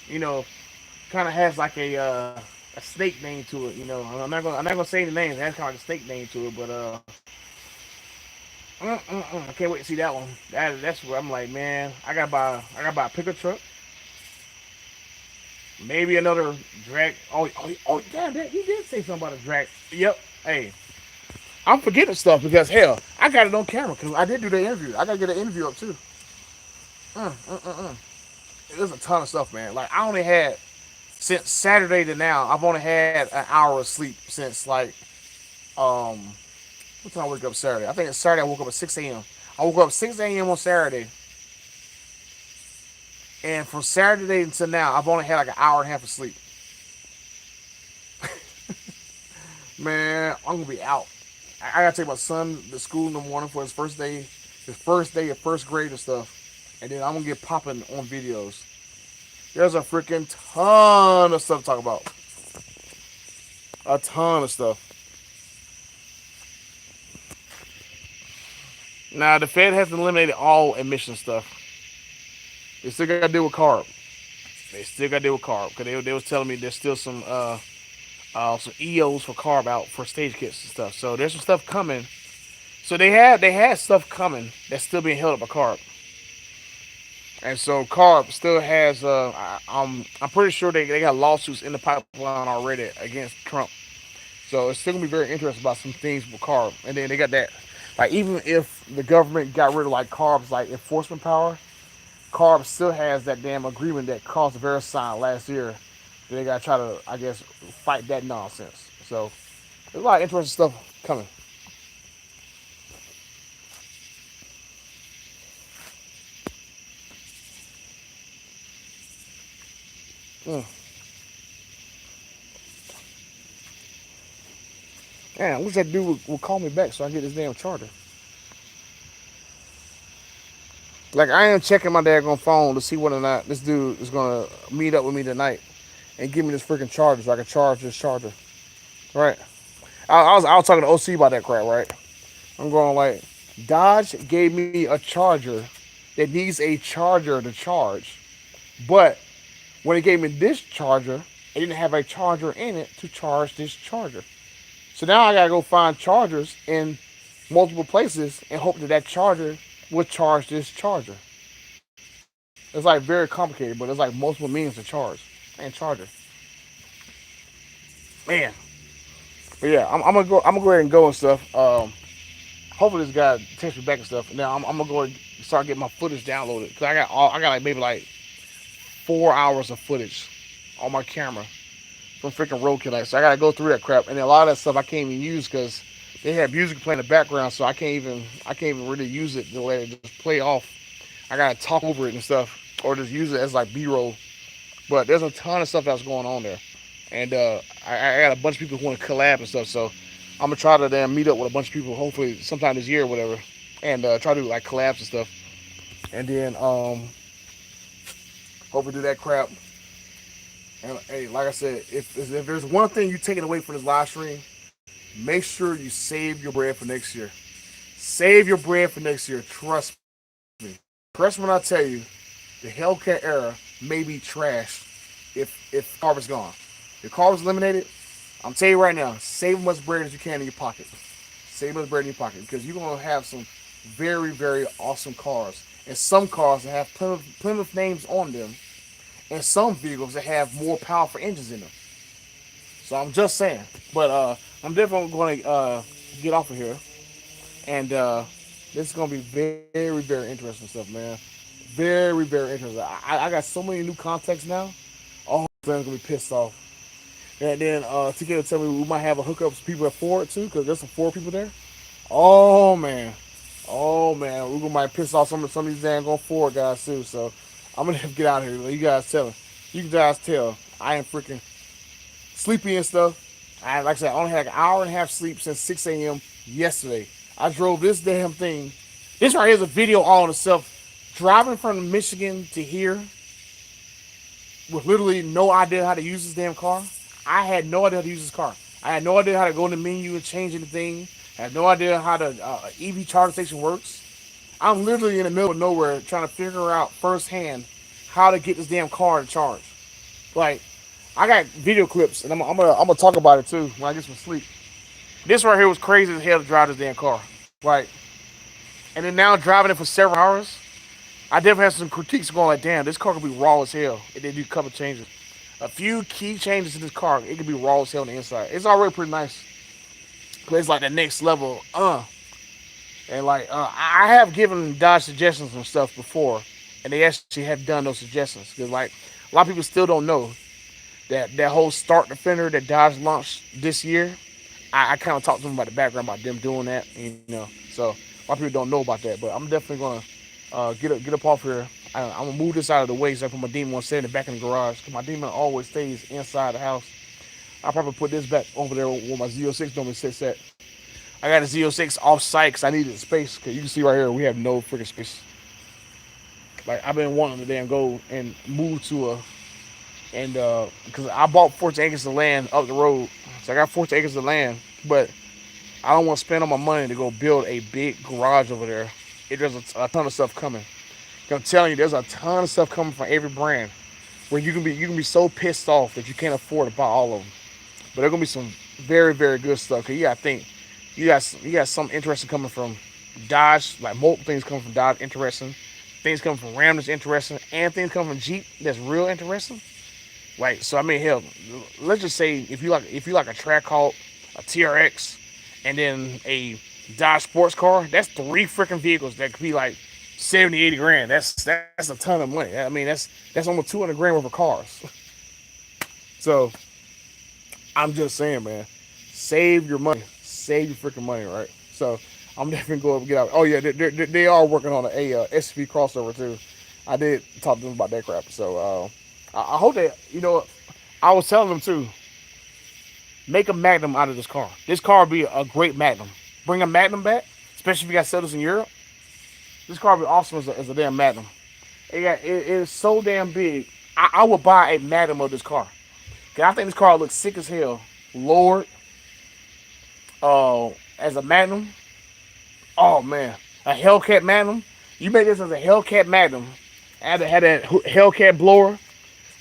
you know, kind of has like a snake name to it. I'm not gonna say the name. It has kind of like a snake name to it, but I can't wait to see that one. That's where I'm like, man, I gotta buy a pickup truck, maybe another drag. Oh, damn, that he did say something about a drag. Yep. Hey, I'm forgetting stuff because hell, I got it on camera because I did do the interview. I gotta get an interview up too. There's a ton of stuff, man. Like I only had since Saturday to now, I've only had an hour of sleep since like um what time I wake up Saturday? I think it's Saturday. I woke up at 6 a.m. I woke up 6 a.m. on Saturday, and from Saturday until now, I've only had like an hour and a half of sleep. Man, I'm gonna be out. I gotta take my son to school in the morning for his first day of first grade and stuff, and then I'm gonna get popping on videos. There's a freaking ton of stuff to talk about. A ton of stuff. Now the Fed hasn't eliminated all emission stuff. They still got to deal with carb. They still got to deal with carb because they was telling me there's still some EOs for carb out for stage kits and stuff. So there's some stuff coming. So they had stuff coming that's still being held up by carb. And so carb still has I'm pretty sure they got lawsuits in the pipeline already against Trump. So it's still gonna be very interesting about some things with carb. And then they got that, like even if the government got rid of like carbs like enforcement power, Carb still has that damn agreement that caused the VeriSign last year. They gotta try to, I guess, fight that nonsense. So there's a lot of interesting stuff coming. Mm. Man, I wish that dude would call me back so I can get this damn charger. Like I am checking my daggone phone to see whether or not this dude is gonna meet up with me tonight and give me this freaking charger so I can charge this charger. Right? I was talking to OC about that crap. Right? I'm going like, Dodge gave me a charger that needs a charger to charge, but when it gave me this charger, it didn't have a charger in it to charge this charger. So now I gotta go find chargers in multiple places and hope that that charger will charge this charger. It's like very complicated, but it's like multiple means to charge and charger. Man, but yeah, I'm gonna go. I'm gonna go ahead and go and stuff. Hopefully this guy texts me back and stuff. Now I'm gonna go and start getting my footage downloaded because I got like maybe like 4 hours of footage on my camera from freaking Roadkill Nights. So I gotta go through that crap, and then a lot of that stuff I can't even use because they have music playing in the background, so I can't even really use it to let it just play off. I gotta talk over it and stuff, or just use it as like B-roll. But there's a ton of stuff that's going on there, and I got a bunch of people who want to collab and stuff. So I'm gonna try to then meet up with a bunch of people, hopefully sometime this year or whatever, and try to do like collabs and stuff, and then hopefully do that crap. And hey, like I said, if there's one thing you taking away from this live stream, make sure you save your bread for next year. Save your bread for next year. Trust me. Trust me when I tell you, the Hellcat era may be trashed if carb is gone. If carb is eliminated, I'm telling you right now, save as much bread as you can in your pocket. Save as much bread in your pocket because you're gonna have some very very awesome cars, and some cars that have plenty of names on them, and some vehicles that have more powerful engines in them. So I'm just saying. But I'm definitely going to get off of here, and this is going to be very very interesting stuff, man. Very very interesting. I got so many new contacts now. All friends gonna be pissed off. And then TK tell me we might have a hookup with people at Ford too, because there's some Ford people there. Oh man, oh man, we might piss off some of these damn going Ford guys too. So I'm gonna have to get out of here. You guys tell them. You guys tell I am freaking sleepy and stuff. Like I said, I only had like an hour and a half sleep since 6 a.m. yesterday. I drove this damn thing. This right here is a video all in itself. Driving from Michigan to here with literally no idea how to use this damn car. I had no idea how to use this car. I had no idea how to go in the menu and change anything. I had no idea how the EV charging station works. I'm literally in the middle of nowhere trying to figure out firsthand how to get this damn car to charge. Like, I got video clips, and I'm gonna talk about it too when I get some sleep. This right here was crazy as hell to drive this damn car. Like, and then now driving it for several hours, I definitely have some critiques going like, damn, this car could be raw as hell. And they do a couple changes. A few key changes to this car, it could be raw as hell on the inside. It's already pretty nice. But it's like the next level, And like, I have given Dodge suggestions and stuff before, and they actually have done those suggestions. Because like, a lot of people still don't know that whole start defender that Dodge launched this year. I kind of talked to them about the background about them doing that, So a lot of people don't know about that, but I'm definitely gonna get up off here. I'm gonna move this out of the way so I put my Demon 170 back in the garage. Cause my Demon always stays inside the house. I'll probably put this back over there where my Z06 normally sits at. I got a Z06 off site because I needed space. Cause you can see right here we have no freaking space. Like I've been wanting to damn go and move to a and because I bought 14 acres of land up the road, so I got 14 acres of land, but I don't want to spend all my money to go build a big garage over there. There's a ton of stuff coming. I'm telling you, there's a ton of stuff coming from every brand where you can be so pissed off that you can't afford to buy all of them. But there's gonna be some very very good stuff. Cause you gotta think, you got some interesting coming from Dodge, like multiple things coming from Dodge, interesting. Things coming from Ram that's interesting, and things coming from Jeep that's real interesting. Like so, I mean, hell, let's just say if you like a Trackhawk, a TRX, and then a Dodge sports car, that's three freaking vehicles that could be like 70, 80 grand. That's a ton of money. I mean, that's almost 200 grand worth of cars. So I'm just saying, man, save your money, save your freaking money, right? So I'm definitely going to get out. Oh yeah, they are working on a SUV crossover too. I did talk to them about that crap. So I hope that I was telling them too. Make a Magnum out of this car. This car would be a great Magnum. Bring a Magnum back, especially if you got settlers in Europe. This car would be awesome as a damn Magnum. It is so damn big. I would buy a Magnum of this car. Cause I think this car looks sick as hell. Lord, as a Magnum. Oh man, a Hellcat Magnum. You make this as a Hellcat Magnum. Had that Hellcat blower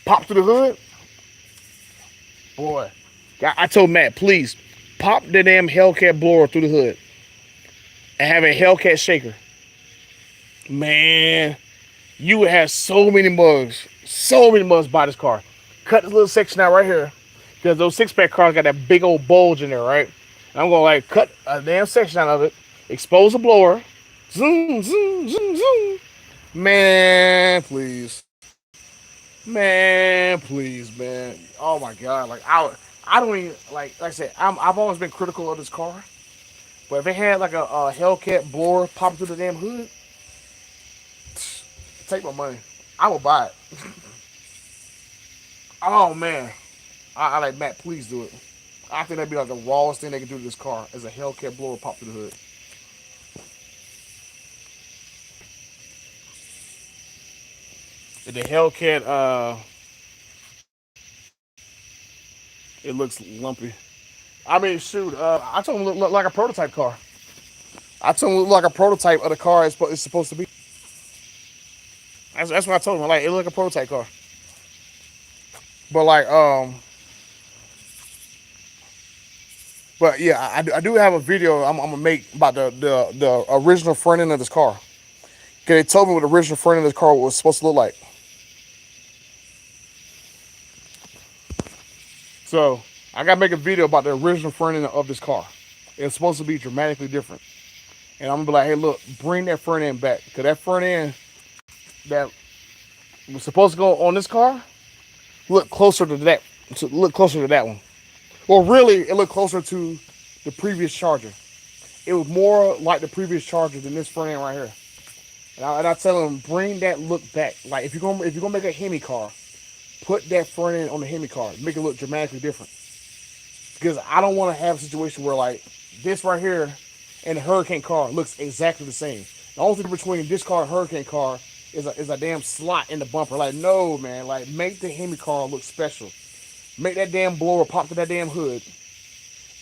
pop through the hood. Boy, I told Matt, please pop the damn Hellcat blower through the hood and have a Hellcat shaker. Man, you would have so many mugs by this car. Cut this little section out right here because those 6-pack cars got that big old bulge in there, right? And I'm gonna like cut a damn section out of it, expose the blower, zoom, zoom, zoom, zoom. Man, please, man. Oh my God, like I don't even like I said, I've always been critical of this car, but if it had like a Hellcat blower pop through the damn hood, take my money. I will buy it. Oh man, I like Matt. Please do it. I think that'd be like the rawest thing they could do to this car is a Hellcat blower pop through the hood. The Hellcat, it looks lumpy. I mean, shoot, I told him it looked like a prototype car. I told him it looked like a prototype of the car it's supposed to be. That's what I told him. Like, it looked like a prototype car. But like, but yeah, I do have a video I'm gonna make about the original front end of this car. Cause they told me what the original front end of this car was supposed to look like. So I gotta make a video about the original front end of this car. It's supposed to be dramatically different. And I'm gonna be like, hey, look, bring that front end back. Cause that front end that was supposed to go on this car look closer to that. Look closer to that one. Well, really, it looked closer to the previous Charger. It was more like the previous Charger than this front end right here. And I tell them, bring that look back. Like if you're gonna make a Hemi car, put that front end on the Hemi car, make it look dramatically different. Because I don't want to have a situation where like this right here and the Hurricane car looks exactly the same. The only thing between this car and Hurricane car is a damn slot in the bumper. Like no man, like make the Hemi car look special. Make that damn blower pop to that damn hood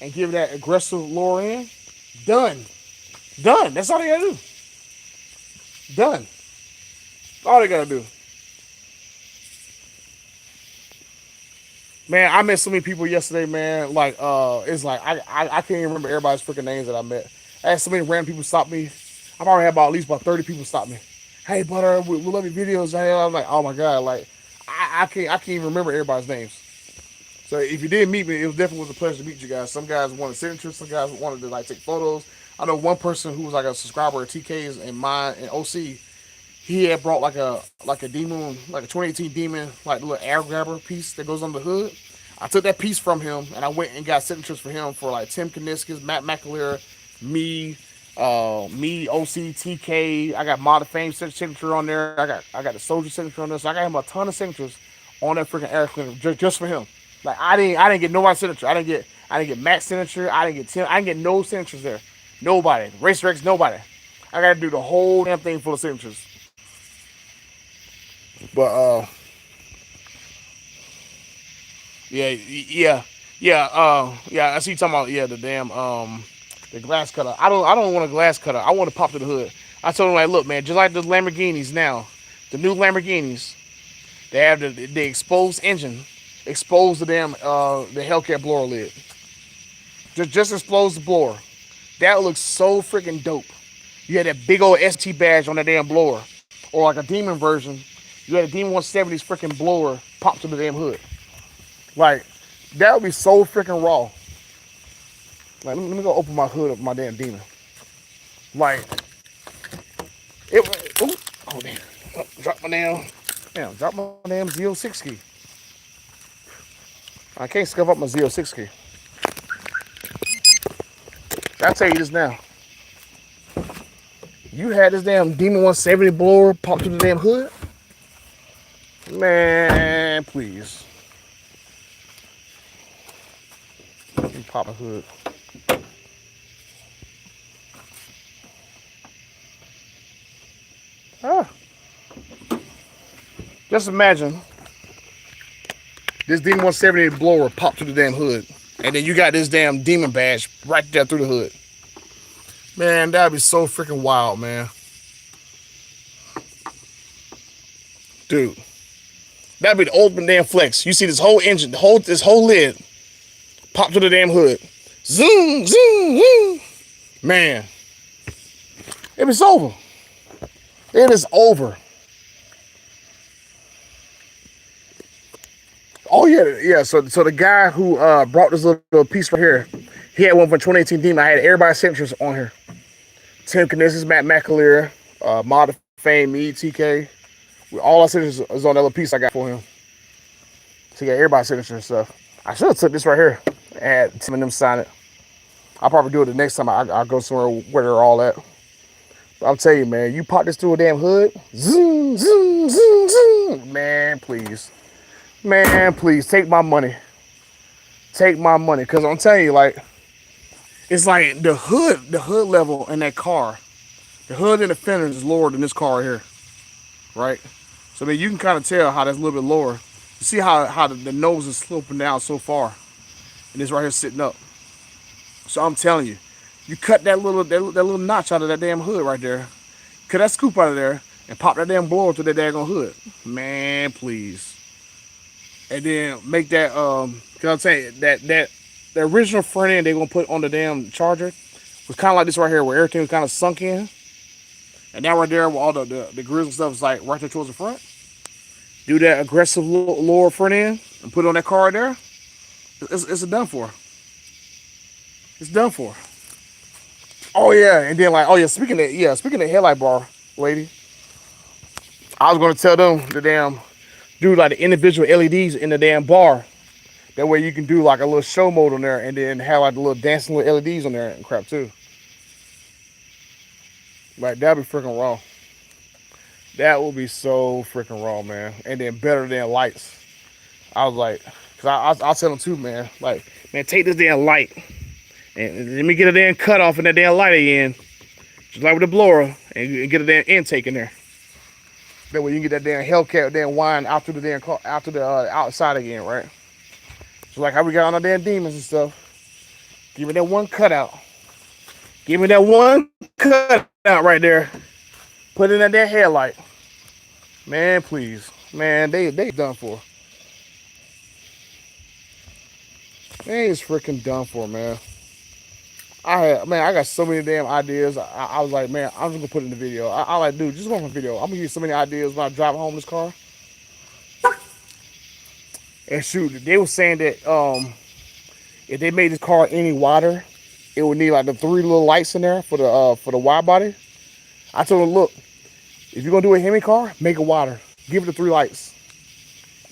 and give it that aggressive lower end. Done. Done. That's all they gotta do. Done. All they gotta do. Man, I met so many people yesterday, man. Like, it's like I can't even remember everybody's freaking names that I met. I had so many random people stop me. I probably had about at least about 30 people stop me. Hey, Butter, we love your videos. I'm like, oh my God, like I can't even remember everybody's names. So if you did meet me, it was definitely was a pleasure to meet you guys. Some guys wanted signatures, some guys wanted to like take photos. I know one person who was like a subscriber of TK's and mine and OC. He had brought like a demon, like a 2018 demon, like the little air grabber piece that goes on the hood. I took that piece from him and I went and got signatures for him for like Tim Kaniskis, Matt McAleer, me, OC, TK. I got Mod of Fame signature on there. I got the Soldier signature on there. So I got him a ton of signatures on that freaking air cleaner just for him. Like I didn't get nobody's signature. I didn't get Matt's signature. I didn't get Tim. I didn't get no signatures there. Nobody. Racer X, nobody. I gotta do the whole damn thing full of signatures. But yeah. I see you talking about the damn the glass cutter. I don't want a glass cutter. I want to pop to the hood. I told him like, look, man, just like the Lamborghinis now, the new Lamborghinis, they have the exposed engine, expose the damn the Hellcat blower lid. Just expose the blower. That looks so freaking dope. You had that big old ST badge on that damn blower, or like a Demon version. You had a Demon 170's freaking blower pop to the damn hood. Like, that would be so freaking raw. Like, let me go open my hood of my damn Demon. Like, Ooh, oh damn! Oh, drop my drop my damn Z06 key. I can't scuff up my Z06 key. I'll tell you this now. You had this damn Demon 170 blower pop through the damn hood? Man, please. Let me pop a hood. Ah. Just imagine this Demon 170 blower pop through the damn hood. And then you got this damn Demon badge right there through the hood. Man, that'd be so freaking wild, man. Dude. That'd be the ultimate damn flex. You see this whole engine, this whole lid pop through the damn hood. Zoom, zoom, zoom. Man. It's over. It is over. Oh yeah. So the guy who brought this little piece right here, he had one from 2018 Demon. I had everybody's signatures on here. Tim Knesses, Matt McAleer, Mod of Fame, me, TK. All our signatures is on that little piece I got for him. So he got everybody's signature and stuff. I should have took this right here and had Tim and them sign it. I'll probably do it the next time I go somewhere where they're all at. But I'll tell you, man, you pop this through a damn hood, zoom, zoom, zoom, zoom. Man, please. Man, please, take my money. Take my money. Because I'm telling you, like, it's like the hood level in that car, the hood and the fenders is lower than this car right here, right? So, I mean, you can kind of tell how that's a little bit lower. You see how the nose is sloping down so far, and it's right here sitting up. So I'm telling you, you cut that little notch out of that damn hood right there, cut that scoop out of there, and pop that damn blower to that daggone hood. Man, please. And then make that cause I'm saying that the original front end they're gonna put on the damn Charger was kind of like this right here, where everything was kind of sunk in, and now right there, where all the grills and stuff is like right there towards the front. Do that aggressive lower front end and put it on that car right there. It's done for. It's done for. Oh yeah, and then like, oh yeah, speaking of headlight bar, lady, I was gonna tell them the damn do like the individual LEDs in the damn bar. That way you can do like a little show mode on there and then have like the little dancing little LEDs on there and crap too. Like that'd be freaking raw. That would be so freaking raw, man. And then better than lights. I was like, cause I'll tell them too, man. Like, man, take this damn light and let me get a damn cut off in that damn light again. Just like with the blower and get a damn intake in there. That way you can get that damn Hellcat damn wine out through the damn car, out to the outside again, right? So like how we got on our damn Demons and stuff. Give me that one cutout. Give me that one cutout right there. Put it in that headlight. Man, please. Man, they done for. They is freaking done for, man. I got so many damn ideas. I was like, man, I'm just gonna put it in the video. I like, dude, just watch my video. I'm gonna give you so many ideas when I drive home this car. And shoot, they were saying that if they made this car any wider, it would need like the 3 little lights in there for the wide body. I told them, look, if you're gonna do a Hemi car, make it wider. Give it the 3 lights.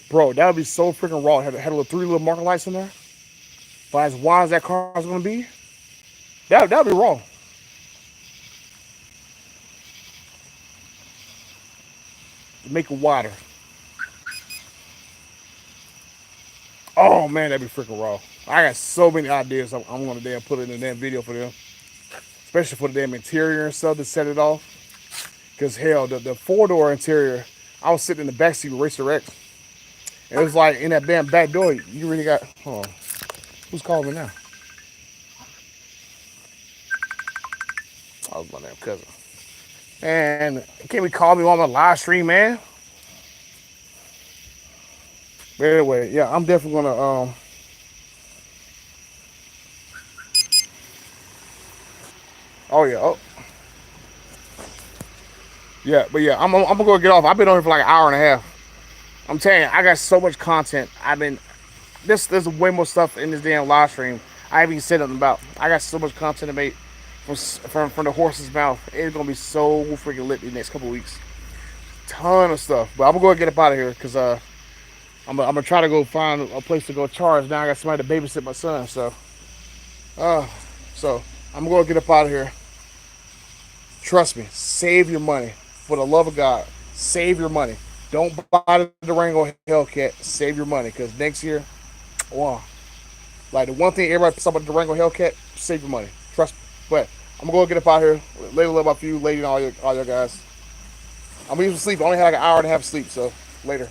Bro, that would be so freaking raw. Had 3 little marker lights in there. But as wide as that car is gonna be, that would be raw. Make it wider. Oh man, that'd be freaking raw. I got so many ideas. I'm gonna damn put it in the damn video for them. Especially for the damn interior and stuff to set it off. Cause hell, the 4-door interior, I was sitting in the back seat with Racer X. And it was like in that damn back door, you really got, hold on. Who's calling me now? Oh, my damn cousin. And can't be calling me on my live stream, man. But anyway, yeah, I'm definitely gonna oh yeah, oh. Yeah, but yeah, I'm gonna go get off. I've been on here for like an hour and a half. I'm telling you, I got so much content. There's way more stuff in this damn live stream I haven't even said nothing about. I got so much content to make. from the horse's mouth. It's gonna be so freaking lit the next couple of weeks. Ton of stuff, but I'm gonna go get up out of here because I'm gonna try to go find a place to go charge. Now I got somebody to babysit my son, uh, so I'm gonna get up out of here. Trust me, save your money for the love of God. Save your money. Don't buy the Durango Hellcat. Save your money because next year, wow. Like the one thing everybody talks about the Durango Hellcat, save your money. Trust me. But I'm gonna go get up out here. Later, love about you, lady, and all your guys. I'm gonna use some sleep. I only had like an hour and a half of sleep, so later.